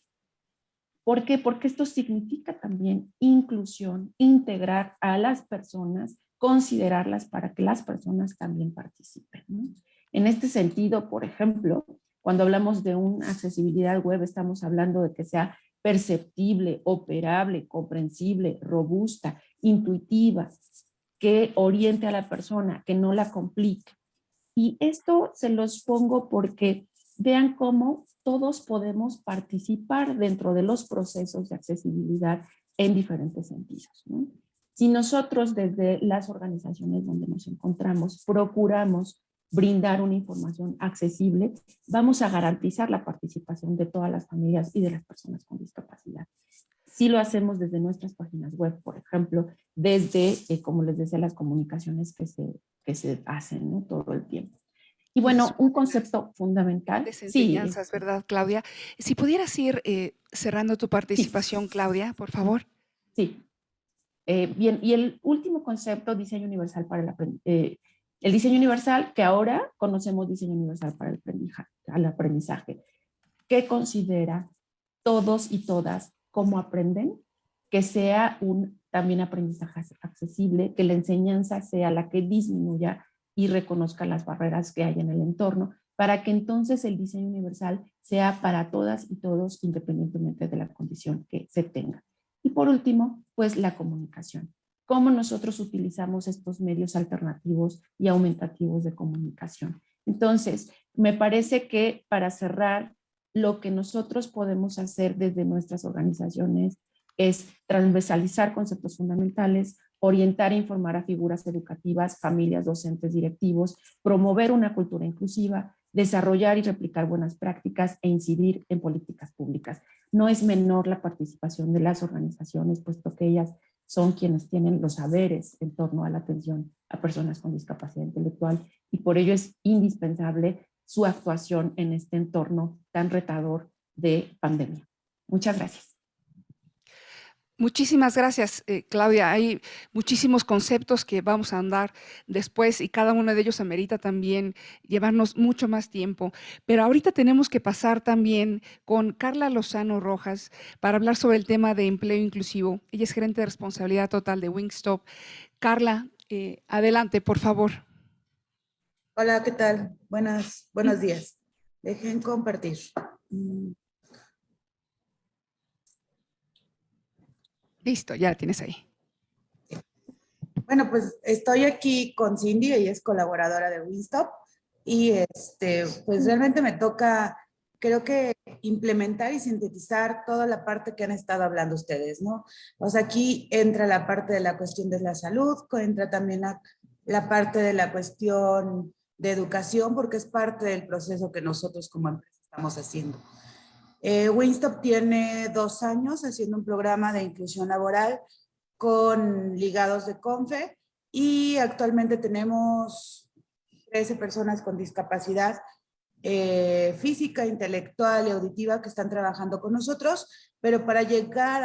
¿Por qué? Porque esto significa también inclusión, integrar a las personas, considerarlas para que las personas también participen, ¿no? En este sentido, por ejemplo, cuando hablamos de una accesibilidad web, estamos hablando de que sea perceptible, operable, comprensible, robusta, intuitiva, que oriente a la persona, que no la complique. Y esto se los pongo porque vean cómo todos podemos participar dentro de los procesos de accesibilidad en diferentes sentidos, ¿no? Si nosotros desde las organizaciones donde nos encontramos procuramos brindar una información accesible, vamos a garantizar la participación de todas las familias y de las personas con discapacidad. Si lo hacemos desde nuestras páginas web, por ejemplo, desde, como les decía, las comunicaciones que se hacen, ¿no? Todo el tiempo. Y bueno, un concepto fundamental. Enseñanzas, ¿verdad, Claudia? Si pudieras ir cerrando tu participación, Claudia, por favor. Sí. Bien, y el último concepto, diseño universal para el diseño universal, que ahora conocemos diseño universal para el aprendizaje, que considera todos y todas cómo aprenden, que sea un también aprendizaje accesible, que la enseñanza sea la que disminuya y reconozca las barreras que hay en el entorno, para que entonces el diseño universal sea para todas y todos, independientemente de la condición que se tenga. Y por último, pues la comunicación. Cómo nosotros utilizamos estos medios alternativos y aumentativos de comunicación. Entonces, me parece que para cerrar, lo que nosotros podemos hacer desde nuestras organizaciones es transversalizar conceptos fundamentales, orientar e informar a figuras educativas, familias, docentes, directivos, promover una cultura inclusiva, desarrollar y replicar buenas prácticas e incidir en políticas públicas. No es menor la participación de las organizaciones, puesto que ellas son quienes tienen los saberes en torno a la atención a personas con discapacidad intelectual y por ello es indispensable su actuación en este entorno tan retador de pandemia. Muchas gracias. Muchísimas gracias, Claudia. Hay muchísimos conceptos que vamos a andar después y cada uno de ellos amerita también llevarnos mucho más tiempo. Pero ahorita tenemos que pasar también con Carla Lozano Rojas para hablar sobre el tema de empleo inclusivo. Ella es gerente de responsabilidad total de Wingstop. Carla, adelante, por favor. Hola, ¿qué tal? Buenos días. Dejen compartir. Listo, ya la tienes ahí. Bueno, pues estoy aquí con Cindy, ella es colaboradora de Wingstop y pues realmente me toca, creo que implementar y sintetizar toda la parte que han estado hablando ustedes, ¿no? O sea, aquí entra la parte de la cuestión de la salud, entra también la parte de la cuestión de educación, porque es parte del proceso que nosotros como empresa estamos haciendo. Wingstop tiene 2 años haciendo un programa de inclusión laboral con ligados de CONFE y actualmente tenemos 13 personas con discapacidad física, intelectual y auditiva que están trabajando con nosotros, pero para llegar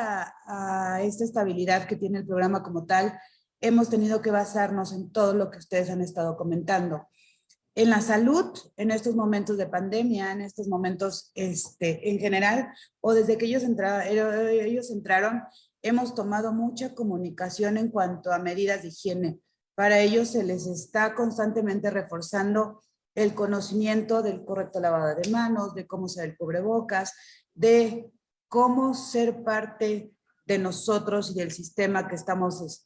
a esta estabilidad que tiene el programa como tal, hemos tenido que basarnos en todo lo que ustedes han estado comentando. En la salud, en estos momentos de pandemia, en estos momentos en general, o desde que ellos entraron, hemos tomado mucha comunicación en cuanto a medidas de higiene. Para ellos se les está constantemente reforzando el conocimiento del correcto lavado de manos, de cómo usar el cubrebocas, de cómo ser parte de nosotros y del sistema que estamos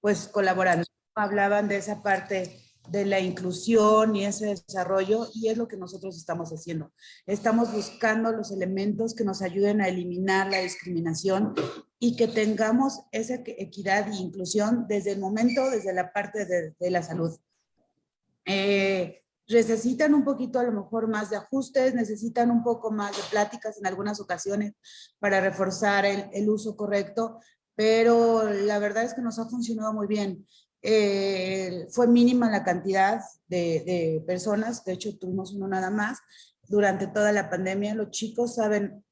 pues colaborando. Hablaban de esa parte de la inclusión y ese desarrollo, y es lo que nosotros estamos haciendo. Estamos buscando los elementos que nos ayuden a eliminar la discriminación y que tengamos esa equidad e inclusión desde el momento, desde la parte de la salud. Necesitan un poquito a lo mejor más de ajustes, necesitan un poco más de pláticas en algunas ocasiones para reforzar el uso correcto, pero la verdad es que nos ha funcionado muy bien. Fue mínima la cantidad de personas, de hecho tuvimos uno nada más. Durante toda la pandemia los chicos saben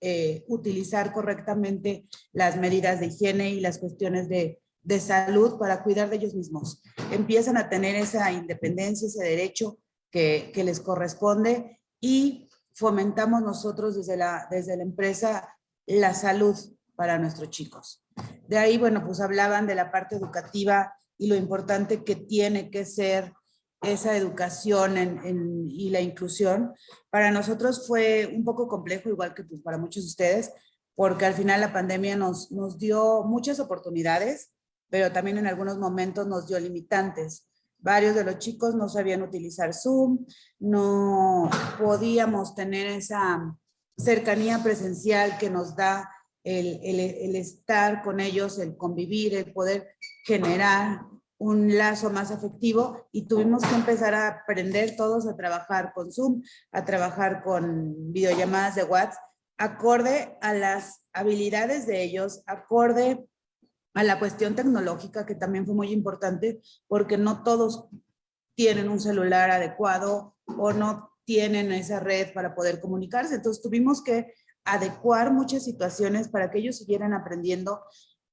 utilizar correctamente las medidas de higiene y las cuestiones de salud para cuidar de ellos mismos. Empiezan a tener esa independencia, ese derecho que les corresponde, y fomentamos nosotros desde la empresa la salud para nuestros chicos. De ahí, bueno, pues hablaban de la parte educativa y lo importante que tiene que ser esa educación y la inclusión. Para nosotros fue un poco complejo, igual que pues para muchos de ustedes, porque al final la pandemia nos dio muchas oportunidades, pero también en algunos momentos nos dio limitantes. Varios de los chicos no sabían utilizar Zoom, no podíamos tener esa cercanía presencial que nos da el estar con ellos, el convivir, el poder generar un lazo más afectivo, y tuvimos que empezar a aprender todos a trabajar con Zoom, a trabajar con videollamadas de WhatsApp, acorde a las habilidades de ellos, acorde a la cuestión tecnológica, que también fue muy importante, porque no todos tienen un celular adecuado o no tienen esa red para poder comunicarse. Entonces tuvimos que adecuar muchas situaciones para que ellos siguieran aprendiendo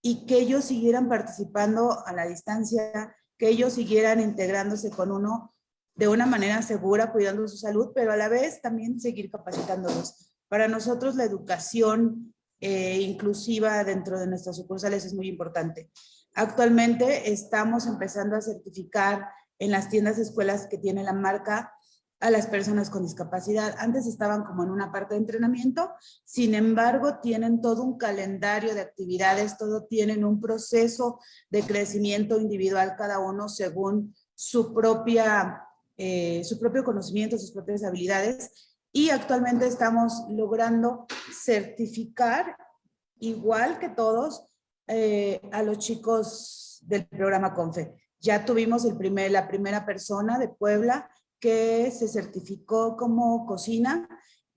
y que ellos siguieran participando a la distancia, que ellos siguieran integrándose con uno de una manera segura, cuidando su salud, pero a la vez también seguir capacitándolos. Para nosotros la educación inclusiva dentro de nuestras sucursales es muy importante. Actualmente estamos empezando a certificar en las tiendas de escuelas que tiene la marca a las personas con discapacidad. Antes estaban como en una parte de entrenamiento, sin embargo tienen todo un calendario de actividades, todo tienen un proceso de crecimiento individual cada uno según su propio conocimiento, sus propias habilidades, y actualmente estamos logrando certificar igual que todos a los chicos del programa CONFE. Ya tuvimos la primera persona de Puebla que se certificó como cocina,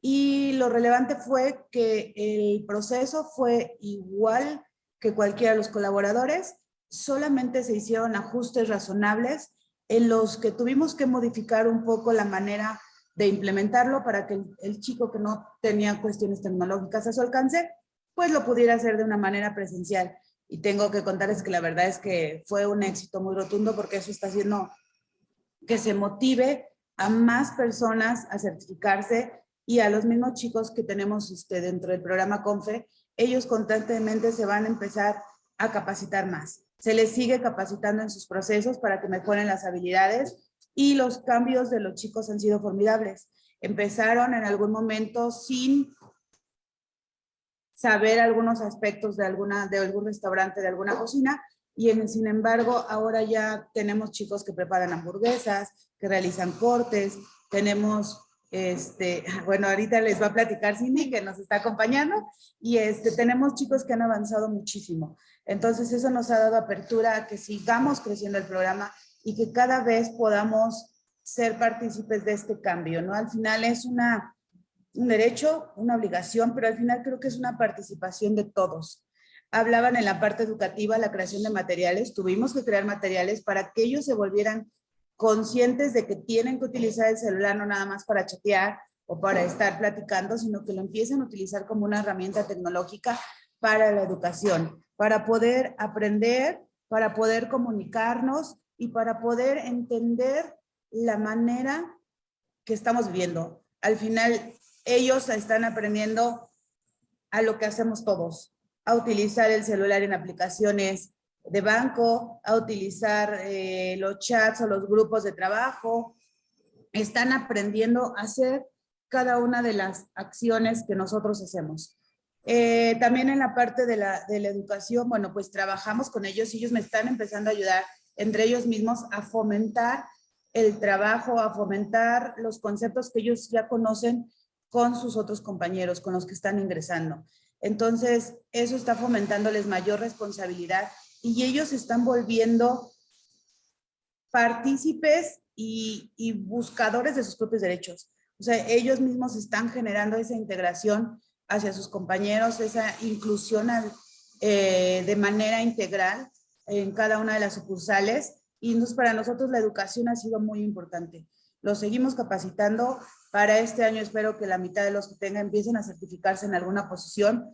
y lo relevante fue que el proceso fue igual que cualquiera de los colaboradores, solamente se hicieron ajustes razonables en los que tuvimos que modificar un poco la manera de implementarlo para que el chico que no tenía cuestiones tecnológicas a su alcance, pues lo pudiera hacer de una manera presencial. Y tengo que contarles que la verdad es que fue un éxito muy rotundo, porque eso está haciendo que se motive a más personas a certificarse, y a los mismos chicos que tenemos dentro del programa CONFE, ellos constantemente se van a empezar a capacitar más. Se les sigue capacitando en sus procesos para que mejoren las habilidades, y los cambios de los chicos han sido formidables. Empezaron en algún momento sin saber algunos aspectos de algún restaurante, de alguna cocina, y sin embargo ahora ya tenemos chicos que preparan hamburguesas, que realizan cortes, tenemos, bueno, ahorita les va a platicar Cindy, que nos está acompañando, y tenemos chicos que han avanzado muchísimo. Entonces eso nos ha dado apertura a que sigamos creciendo el programa y que cada vez podamos ser partícipes de este cambio, ¿no? Al final es un derecho, una obligación, pero al final creo que es una participación de todos. Hablaban en la parte educativa, la creación de materiales. Tuvimos que crear materiales para que ellos se volvieran conscientes de que tienen que utilizar el celular no nada más para chatear o para estar platicando, sino que lo empiecen a utilizar como una herramienta tecnológica para la educación, para poder aprender, para poder comunicarnos y para poder entender la manera que estamos viviendo. Al final, ellos están aprendiendo a lo que hacemos todos, a utilizar el celular en aplicaciones de banco, a utilizar los chats o los grupos de trabajo, están aprendiendo a hacer cada una de las acciones que nosotros hacemos. También en la parte de la educación, bueno, pues trabajamos con ellos y ellos me están empezando a ayudar entre ellos mismos a fomentar el trabajo, a fomentar los conceptos que ellos ya conocen con sus otros compañeros, con los que están ingresando. Entonces, eso está fomentándoles mayor responsabilidad y ellos se están volviendo partícipes y buscadores de sus propios derechos. O sea, ellos mismos están generando esa integración hacia sus compañeros, esa inclusión de manera integral en cada una de las sucursales. Y entonces para nosotros la educación ha sido muy importante. Los seguimos capacitando. Para este año espero que la mitad de los que tengan empiecen a certificarse en alguna posición,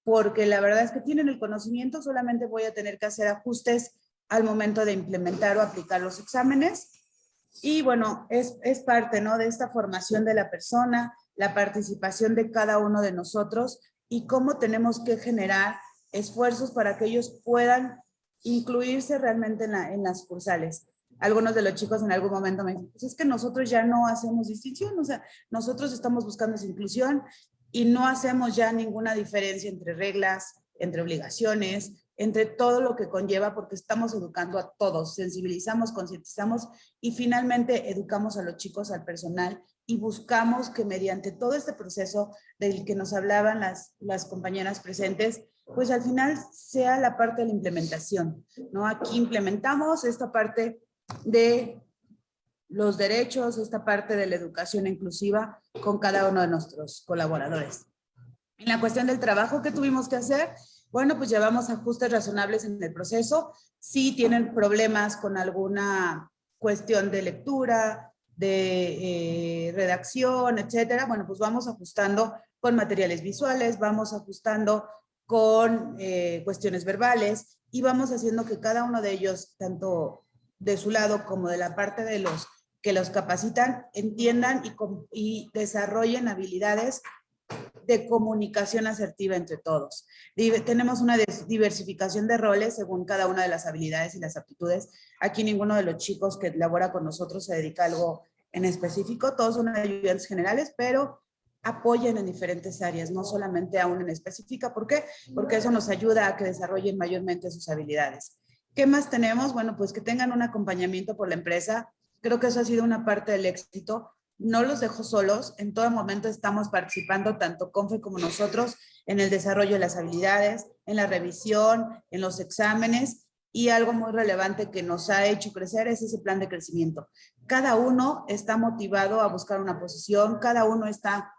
porque la verdad es que tienen el conocimiento, solamente voy a tener que hacer ajustes al momento de implementar o aplicar los exámenes. Y bueno, es parte, ¿no?, de esta formación de la persona, la participación de cada uno de nosotros y cómo tenemos que generar esfuerzos para que ellos puedan incluirse realmente en las sucursales. Algunos de los chicos en algún momento me dicen, pues es que nosotros ya no hacemos distinción, o sea, nosotros estamos buscando esa inclusión y no hacemos ya ninguna diferencia entre reglas, entre obligaciones, entre todo lo que conlleva, porque estamos educando a todos, sensibilizamos, concientizamos y finalmente educamos a los chicos, al personal, y buscamos que mediante todo este proceso del que nos hablaban las compañeras presentes, pues al final sea la parte de la implementación, ¿no? Aquí implementamos esta parte de los derechos, esta parte de la educación inclusiva con cada uno de nuestros colaboradores. En la cuestión del trabajo que tuvimos que hacer, bueno, pues llevamos ajustes razonables en el proceso. Si tienen problemas con alguna cuestión de lectura, de redacción, etcétera, bueno, pues vamos ajustando con materiales visuales, vamos ajustando con cuestiones verbales y vamos haciendo que cada uno de ellos, tanto de su lado como de la parte de los que los capacitan, entiendan y desarrollen habilidades de comunicación asertiva entre todos. Tenemos una diversificación de roles según cada una de las habilidades y las aptitudes. Aquí ninguno de los chicos que labora con nosotros se dedica a algo en específico, todos son ayudantes generales, pero apoyan en diferentes áreas, no solamente a una en específica. ¿Por qué? Porque eso nos ayuda a que desarrollen mayormente sus habilidades. ¿Qué más tenemos? Bueno, pues que tengan un acompañamiento por la empresa. Creo que eso ha sido una parte del éxito. No los dejo solos, en todo momento estamos participando, tanto CONFE como nosotros, en el desarrollo de las habilidades, en la revisión, en los exámenes, y algo muy relevante que nos ha hecho crecer es ese plan de crecimiento. Cada uno está motivado a buscar una posición, cada uno está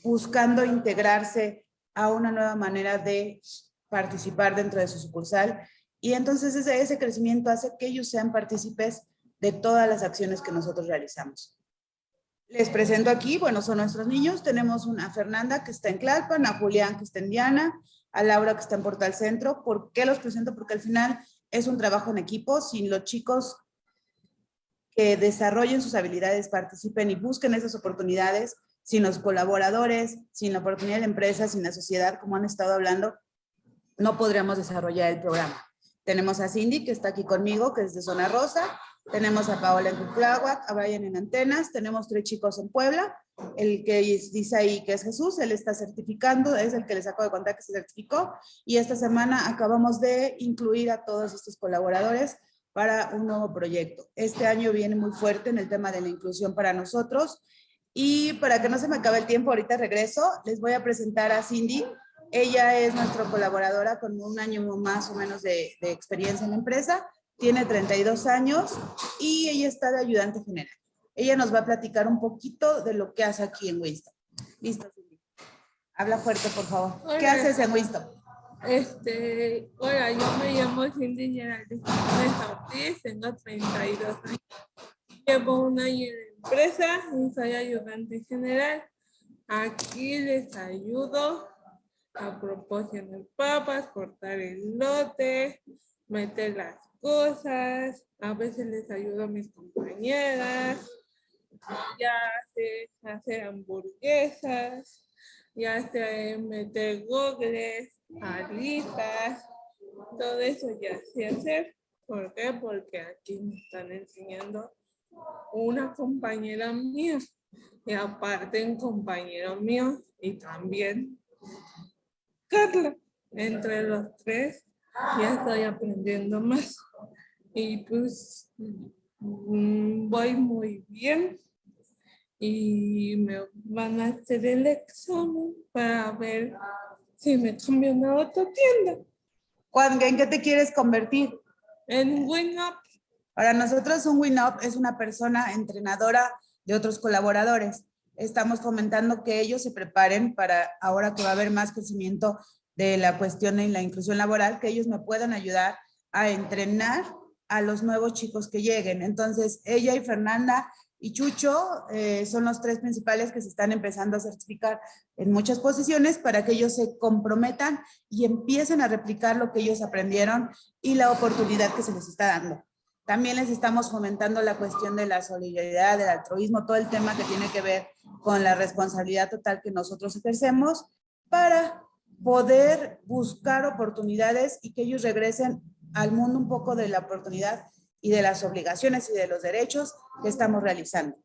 buscando integrarse a una nueva manera de participar dentro de su sucursal, y entonces ese crecimiento hace que ellos sean partícipes de todas las acciones que nosotros realizamos. Les presento aquí, bueno, son nuestros niños. Tenemos a Fernanda que está en Tlalpan, a Julián que está en Diana, a Laura que está en Portal Centro. ¿Por qué los presento? Porque al final es un trabajo en equipo. Sin los chicos que desarrollen sus habilidades, participen y busquen esas oportunidades, sin los colaboradores, sin la oportunidad de la empresa, sin la sociedad, como han estado hablando, no podríamos desarrollar el programa. Tenemos a Cindy, que está aquí conmigo, que es de Zona Rosa. Tenemos a Paola en Cuitláhuac, a Brian en Antenas. Tenemos 3 chicos en Puebla. El que dice ahí que es Jesús, él está certificando, es el que les acabo de contar que se certificó. Y esta semana acabamos de incluir a todos estos colaboradores para un nuevo proyecto. Este año viene muy fuerte en el tema de la inclusión para nosotros. Y para que no se me acabe el tiempo, ahorita regreso, les voy a presentar a Cindy. Ella es nuestra colaboradora con un año más o menos de experiencia en la empresa. Tiene 32 años y ella está de ayudante general. Ella nos va a platicar un poquito de lo que hace aquí en Wistop. Listo, Cindy. Habla fuerte, por favor. Hola. ¿Qué haces en Wistop? Hola, yo me llamo Cindy Geraldine Ortiz, tengo 32 años. Llevo un año en la empresa y soy ayudante general. Aquí les ayudo a proporcionar papas, cortar el lote, meter las cosas. A veces les ayudo a mis compañeras. Ya sé hacer hamburguesas, ya sé meter gogles, alitas, todo eso ya sé hacer. ¿Por qué? Porque aquí me están enseñando una compañera mía y aparte un compañero mío y también Carla. Entre los tres ya estoy aprendiendo más y pues voy muy bien y me van a hacer el examen para ver si me cambian a otra tienda. ¿En qué te quieres convertir? En WinUp. Para nosotros un WinUp es una persona entrenadora de otros colaboradores. Estamos fomentando que ellos se preparen para, ahora que va a haber más crecimiento de la cuestión de la inclusión laboral, que ellos me puedan ayudar a entrenar a los nuevos chicos que lleguen. Entonces, ella y Fernanda y Chucho son los tres principales que se están empezando a certificar en muchas posiciones para que ellos se comprometan y empiecen a replicar lo que ellos aprendieron y la oportunidad que se les está dando. También les estamos fomentando la cuestión de la solidaridad, del altruismo, todo el tema que tiene que ver con la responsabilidad total que nosotros ejercemos para poder buscar oportunidades y que ellos regresen al mundo un poco de la oportunidad y de las obligaciones y de los derechos que estamos realizando.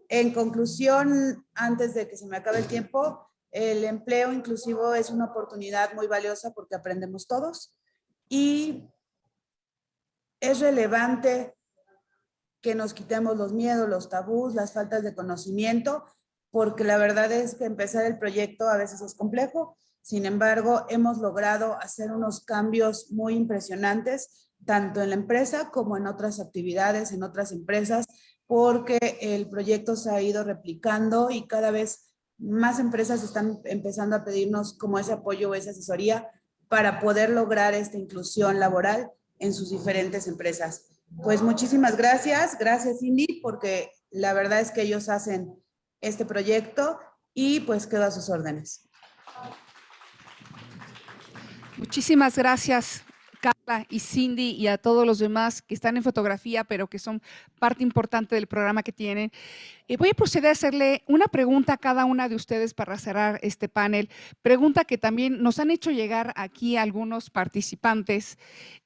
En conclusión, antes de que se me acabe el tiempo, el empleo inclusivo es una oportunidad muy valiosa porque aprendemos todos y es relevante que nos quitemos los miedos, los tabús, las faltas de conocimiento, porque la verdad es que empezar el proyecto a veces es complejo. Sin embargo, hemos logrado hacer unos cambios muy impresionantes, tanto en la empresa como en otras actividades, en otras empresas, porque el proyecto se ha ido replicando y cada vez más empresas están empezando a pedirnos como ese apoyo o esa asesoría para poder lograr esta inclusión laboral en sus diferentes empresas. Pues muchísimas gracias, gracias Cindy, porque la verdad es que ellos hacen este proyecto y pues quedo a sus órdenes. Muchísimas gracias, Carla y Cindy, y a todos los demás que están en fotografía, pero que son parte importante del programa que tienen. Voy a proceder a hacerle una pregunta a cada una de ustedes para cerrar este panel. Pregunta que también nos han hecho llegar aquí algunos participantes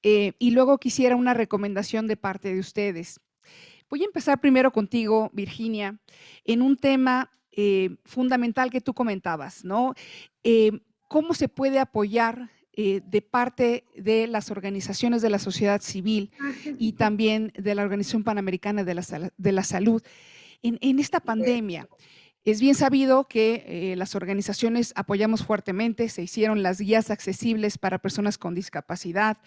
y luego quisiera una recomendación de parte de ustedes. Voy a empezar primero contigo, Virginia, en un tema fundamental que tú comentabas, ¿no? ¿Cómo se puede apoyar de parte de las organizaciones de la sociedad civil y también de la Organización Panamericana de la Salud en esta pandemia? Es bien sabido que las organizaciones apoyamos fuertemente, se hicieron las guías accesibles para personas con discapacidad,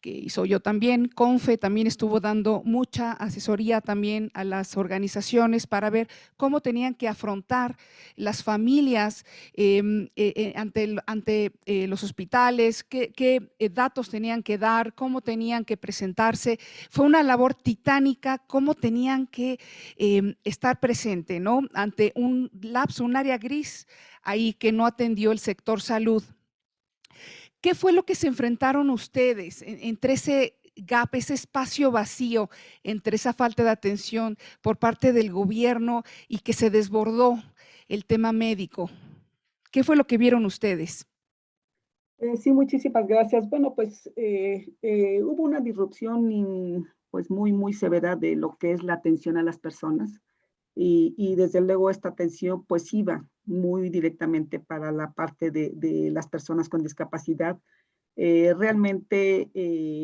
que hizo yo también. CONFE también estuvo dando mucha asesoría también a las organizaciones para ver cómo tenían que afrontar las familias ante los hospitales, qué datos tenían que dar, cómo tenían que presentarse. Fue una labor titánica, cómo tenían que estar presente, ¿no? Ante un lapso, un área gris ahí que no atendió el sector salud. ¿Qué fue lo que se enfrentaron ustedes entre ese gap, ese espacio vacío, entre esa falta de atención por parte del gobierno y que se desbordó el tema médico? ¿Qué fue lo que vieron ustedes? Sí, muchísimas gracias. Bueno, pues hubo una disrupción pues muy severa de lo que es la atención a las personas y desde luego esta atención pues iba muy directamente para la parte de las personas con discapacidad. Realmente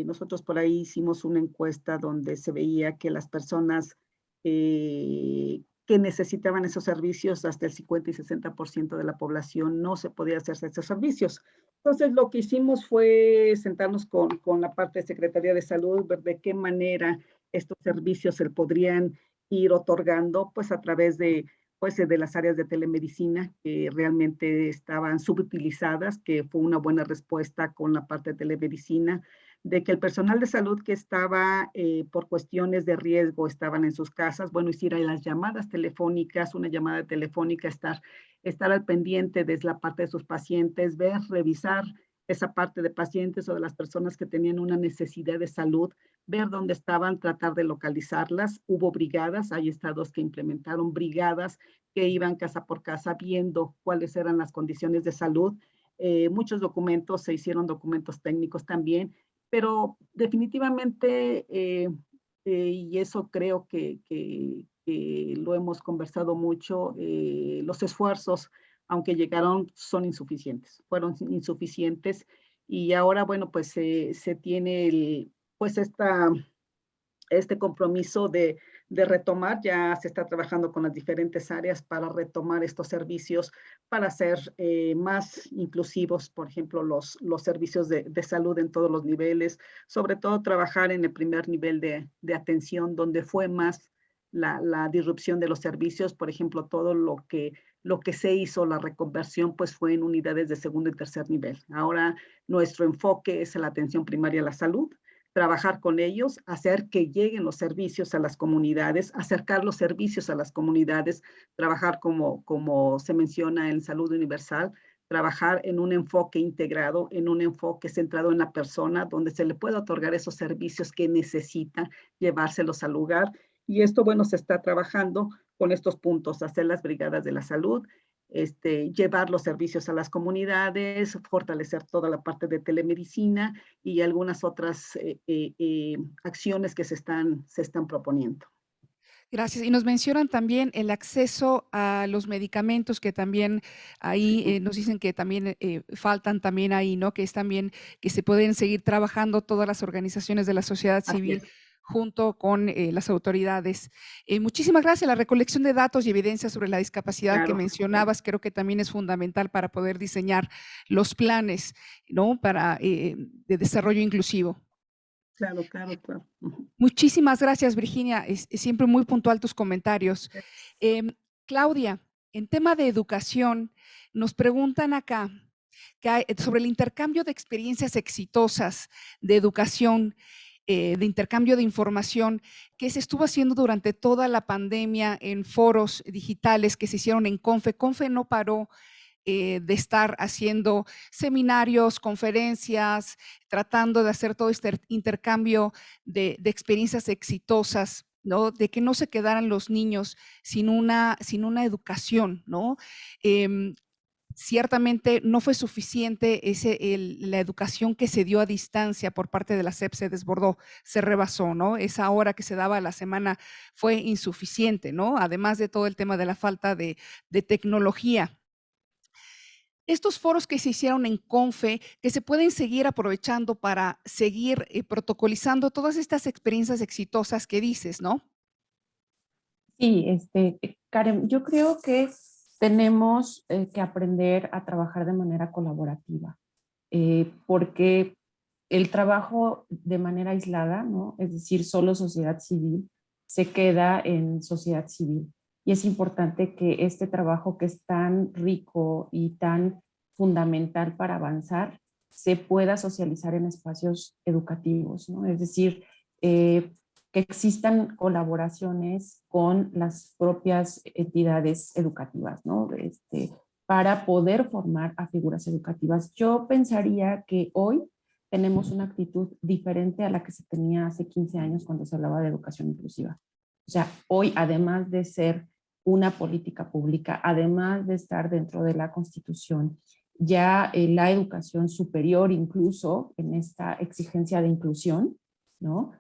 nosotros por ahí hicimos una encuesta donde se veía que las personas que necesitaban esos servicios, hasta el 50 y 60% de la población no se podía hacerse esos servicios. Entonces, lo que hicimos fue sentarnos con la parte de Secretaría de Salud, ver de qué manera estos servicios se podrían ir otorgando, pues a través de las áreas de telemedicina que realmente estaban subutilizadas, que fue una buena respuesta con la parte de telemedicina, de que el personal de salud que estaba por cuestiones de riesgo estaban en sus casas, bueno, hiciera las llamadas telefónicas, una llamada telefónica, estar al pendiente de la parte de sus pacientes, ver, revisar esa parte de pacientes o de las personas que tenían una necesidad de salud, ver dónde estaban, tratar de localizarlas. Hubo brigadas, hay estados que implementaron brigadas que iban casa por casa viendo cuáles eran las condiciones de salud. Muchos documentos, se hicieron documentos técnicos también, pero definitivamente y eso creo que lo hemos conversado mucho, los esfuerzos, aunque llegaron, son insuficientes, fueron insuficientes, y ahora, bueno, pues se tiene pues este compromiso de retomar, ya se está trabajando con las diferentes áreas para retomar estos servicios, para ser más inclusivos, por ejemplo, los servicios de salud en todos los niveles, sobre todo trabajar en el primer nivel de atención, donde fue más la disrupción de los servicios, por ejemplo, todo lo que se hizo, la reconversión, pues fue en unidades de segundo y tercer nivel. Ahora nuestro enfoque es en la atención primaria a la salud, trabajar con ellos, hacer que lleguen los servicios a las comunidades, acercar los servicios a las comunidades, trabajar como se menciona en Salud Universal, trabajar en un enfoque integrado, en un enfoque centrado en la persona, donde se le pueda otorgar esos servicios que necesita, llevárselos al lugar. Y esto, bueno, se está trabajando con estos puntos, hacer las brigadas de la salud, llevar los servicios a las comunidades, fortalecer toda la parte de telemedicina y algunas otras acciones que se están proponiendo. Gracias. Y nos mencionan también el acceso a los medicamentos que también ahí nos dicen que también faltan también ahí, ¿no? Que es también que se pueden seguir trabajando todas las organizaciones de la sociedad civil junto con las autoridades. Muchísimas gracias. La recolección de datos y evidencias sobre la discapacidad Claro. que mencionabas creo que también es fundamental para poder diseñar los planes, ¿no? Para de desarrollo inclusivo. Claro, claro, claro. Muchísimas gracias, Virginia. Es siempre muy puntual tus comentarios. Claudia, en tema de educación, nos preguntan acá que sobre el intercambio de experiencias exitosas de educación, de intercambio de información que se estuvo haciendo durante toda la pandemia en foros digitales que se hicieron en CONFE. CONFE no paró de estar haciendo seminarios, conferencias, tratando de hacer todo este intercambio de experiencias exitosas, ¿no? De que no se quedaran los niños sin una educación, ¿no? Ciertamente no fue suficiente la educación que se dio a distancia por parte de la SEP, se desbordó, se rebasó, ¿no? Esa hora que se daba a la semana fue insuficiente, ¿no? Además de todo el tema de la falta de tecnología. Estos foros que se hicieron en CONFE, que se pueden seguir aprovechando para seguir protocolizando todas estas experiencias exitosas que dices, ¿no? Sí, Karen, yo creo que tenemos que aprender a trabajar de manera colaborativa, porque el trabajo de manera aislada, ¿no? Es decir, solo sociedad civil, se queda en sociedad civil. Y es importante que este trabajo que es tan rico y tan fundamental para avanzar, se pueda socializar en espacios educativos, ¿no? Es decir, que existan colaboraciones con las propias entidades educativas, ¿no? Para poder formar a figuras educativas. Yo pensaría que hoy tenemos una actitud diferente a la que se tenía hace 15 años cuando se hablaba de educación inclusiva. O sea, hoy, además de ser una política pública, además de estar dentro de la Constitución, ya la educación superior, incluso en esta exigencia de inclusión, ¿no?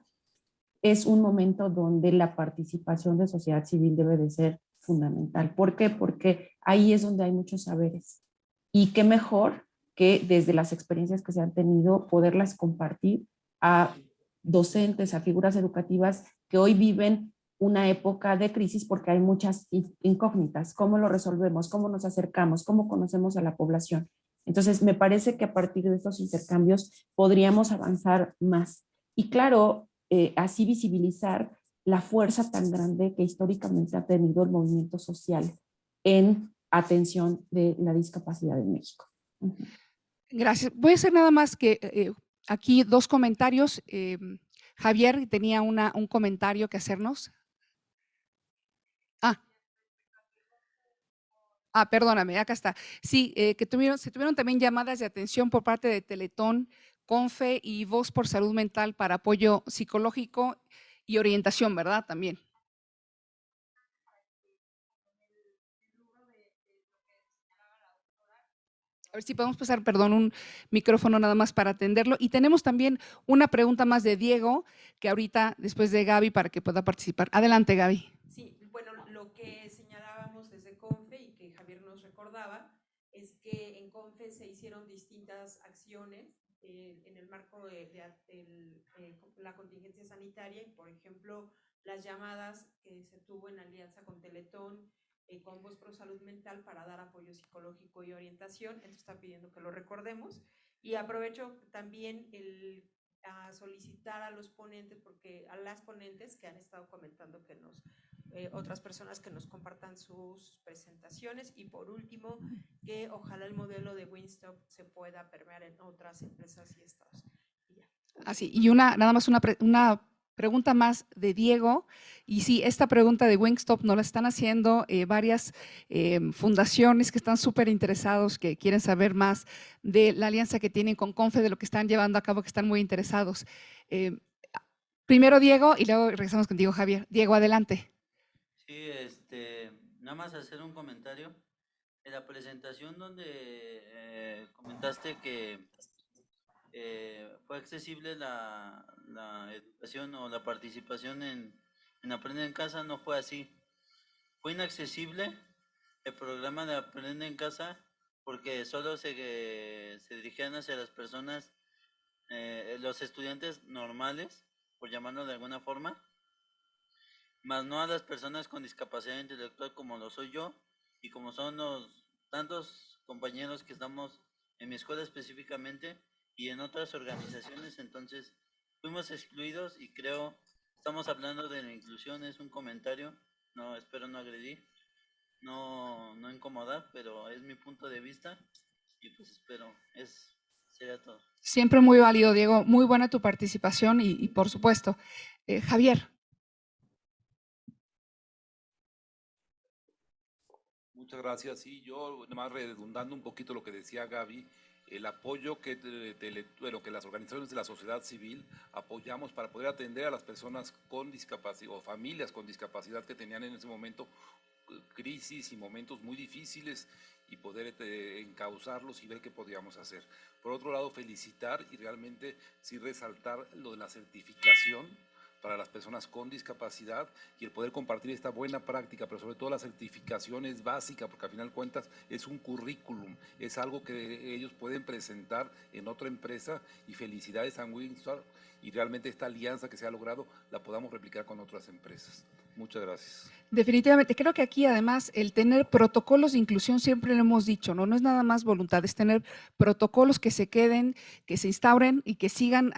Es un momento donde la participación de sociedad civil debe de ser fundamental. ¿Por qué? Porque ahí es donde hay muchos saberes. Y qué mejor que desde las experiencias que se han tenido, poderlas compartir a docentes, a figuras educativas que hoy viven una época de crisis porque hay muchas incógnitas. ¿Cómo lo resolvemos? ¿Cómo nos acercamos? ¿Cómo conocemos a la población? Entonces, me parece que a partir de estos intercambios podríamos avanzar más. Y claro, así visibilizar la fuerza tan grande que históricamente ha tenido el movimiento social en atención de la discapacidad en México. Gracias. Voy a hacer nada más que aquí dos comentarios. Javier tenía un comentario que hacernos. Perdóname, acá está. Sí, que se tuvieron también llamadas de atención por parte de Teletón, CONFE y Voz por Salud Mental para apoyo psicológico y orientación, ¿verdad? También. A ver si podemos pasar, perdón, un micrófono nada más para atenderlo. Y tenemos también una pregunta más de Diego, que ahorita, después de Gaby, para que pueda participar. Adelante, Gaby. Sí, bueno, lo que señalábamos desde CONFE y que Javier nos recordaba es que en CONFE se hicieron distintas acciones en el marco de la contingencia sanitaria, por ejemplo, las llamadas que se tuvo en alianza con Teletón, con Voz Pro Salud Mental para dar apoyo psicológico y orientación, entonces está pidiendo que lo recordemos. Y aprovecho también a solicitar a los ponentes, porque a las ponentes que han estado comentando que nos otras personas que nos compartan sus presentaciones y por último que ojalá el modelo de Wingstop se pueda permear en otras empresas y estados. Así, y nada más una pregunta más de Diego, y sí, esta pregunta de Wingstop nos la están haciendo varias fundaciones que están súper interesados, que quieren saber más de la alianza que tienen con CONFE, de lo que están llevando a cabo, que están muy interesados. Primero Diego y luego regresamos contigo, Javier. Diego, adelante. Sí, nada más hacer un comentario. En la presentación donde comentaste que fue accesible la educación o la participación en Aprende en Casa, no fue así. Fue inaccesible el programa de Aprende en Casa porque solo se dirigían hacia las personas, los estudiantes normales, por llamarlo de alguna forma, más no a las personas con discapacidad intelectual como lo soy yo y como son los tantos compañeros que estamos en mi escuela específicamente y en otras organizaciones. Entonces fuimos excluidos y creo, estamos hablando de la inclusión, es un comentario, no espero no agredir, no incomodar, pero es mi punto de vista y pues espero, sería todo. Siempre muy válido, Diego, muy buena tu participación y por supuesto. Javier. Muchas gracias. Sí, yo, más redundando un poquito lo que decía Gaby, el apoyo que las organizaciones de la sociedad civil apoyamos para poder atender a las personas con discapacidad o familias con discapacidad que tenían en ese momento crisis y momentos muy difíciles y poder encauzarlos y ver qué podíamos hacer. Por otro lado, felicitar y realmente sí resaltar lo de la certificación para las personas con discapacidad y el poder compartir esta buena práctica, pero sobre todo la certificación es básica porque al final de cuentas es un currículum, es algo que ellos pueden presentar en otra empresa y felicidades a Wingstop y realmente esta alianza que se ha logrado la podamos replicar con otras empresas. Muchas gracias. Definitivamente, creo que aquí además el tener protocolos de inclusión, siempre lo hemos dicho, no es nada más voluntad, es tener protocolos que se queden, que se instauren y que sigan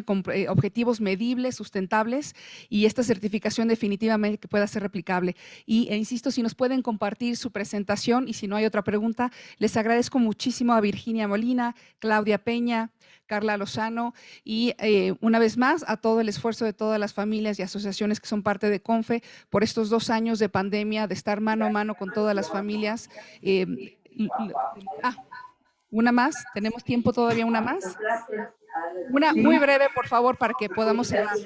con objetivos medibles, sustentables y esta certificación definitivamente que pueda ser replicable. E insisto, si nos pueden compartir su presentación y si no hay otra pregunta, les agradezco muchísimo a Virginia Molina, Claudia Peña, Carla Lozano y una vez más a todo el esfuerzo de todas las familias y asociaciones que son parte de CONFE por estos 2 años de pandemia, de estar mano a mano con todas las familias. Una más, ¿tenemos tiempo todavía una más? Una muy breve, por favor, para que podamos cerrar,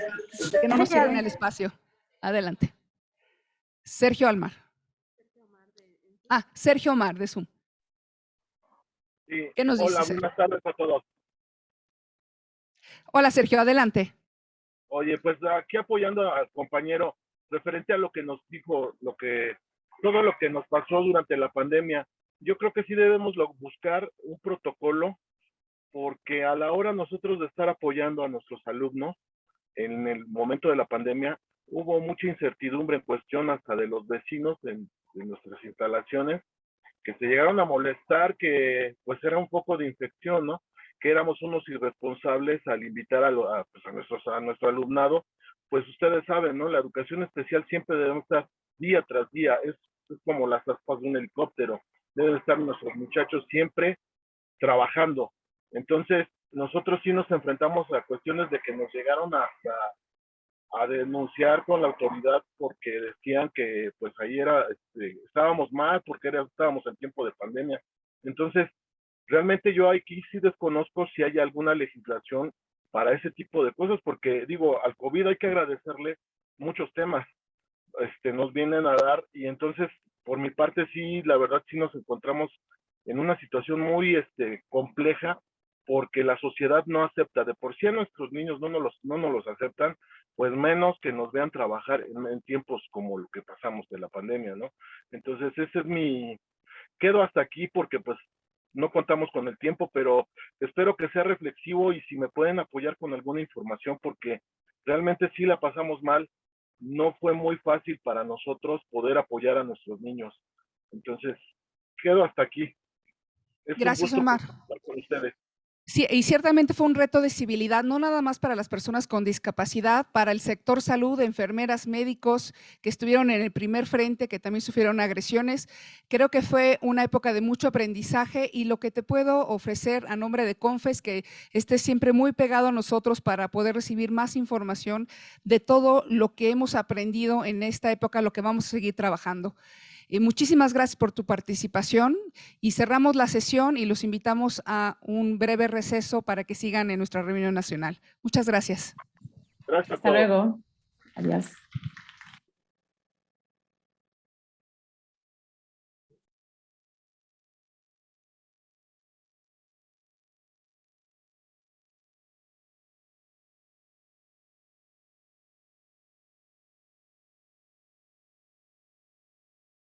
que no nos cierren el espacio. Adelante. Sergio Almar. Sergio Omar, de Zoom. Sí. ¿Qué nos dices? Hola, buenas tardes a todos. Hola, Sergio, adelante. Oye, pues aquí apoyando al compañero, referente a lo que nos dijo, todo lo que nos pasó durante la pandemia, yo creo que sí debemos buscar un protocolo, porque a la hora nosotros de estar apoyando a nuestros alumnos en el momento de la pandemia, hubo mucha incertidumbre en cuestión hasta de los vecinos en nuestras instalaciones, que se llegaron a molestar que pues era un poco de infección, ¿no? Que éramos unos irresponsables al invitar a nuestro alumnado. Pues ustedes saben, ¿no? La educación especial siempre debe estar día tras día, es como las aspas de un helicóptero, deben estar nuestros muchachos siempre trabajando. Entonces, nosotros sí nos enfrentamos a cuestiones de que nos llegaron a denunciar con la autoridad porque decían que pues ahí estábamos mal porque estábamos en tiempo de pandemia. Entonces, realmente yo aquí sí desconozco si hay alguna legislación para ese tipo de cosas, porque digo, al COVID hay que agradecerle muchos temas, nos vienen a dar, y entonces, por mi parte sí, la verdad sí nos encontramos en una situación muy compleja, porque la sociedad no acepta. De por sí a nuestros niños no nos los aceptan, pues menos que nos vean trabajar en tiempos como lo que pasamos de la pandemia, ¿no? Entonces ese es quedo hasta aquí porque pues no contamos con el tiempo, pero espero que sea reflexivo y si me pueden apoyar con alguna información, porque realmente sí la pasamos mal, no fue muy fácil para nosotros poder apoyar a nuestros niños. Entonces, quedo hasta aquí. Es Gracias, un gusto Omar. estar con ustedes. Sí, y ciertamente fue un reto de civilidad, no nada más para las personas con discapacidad, para el sector salud, enfermeras, médicos que estuvieron en el primer frente, que también sufrieron agresiones. Creo que fue una época de mucho aprendizaje y lo que te puedo ofrecer a nombre de CONFES, que estés siempre muy pegado a nosotros para poder recibir más información de todo lo que hemos aprendido en esta época, lo que vamos a seguir trabajando. Muchísimas gracias por tu participación y cerramos la sesión y los invitamos a un breve receso para que sigan en nuestra reunión nacional. Muchas gracias. Gracias a Hasta todos. luego. Adiós.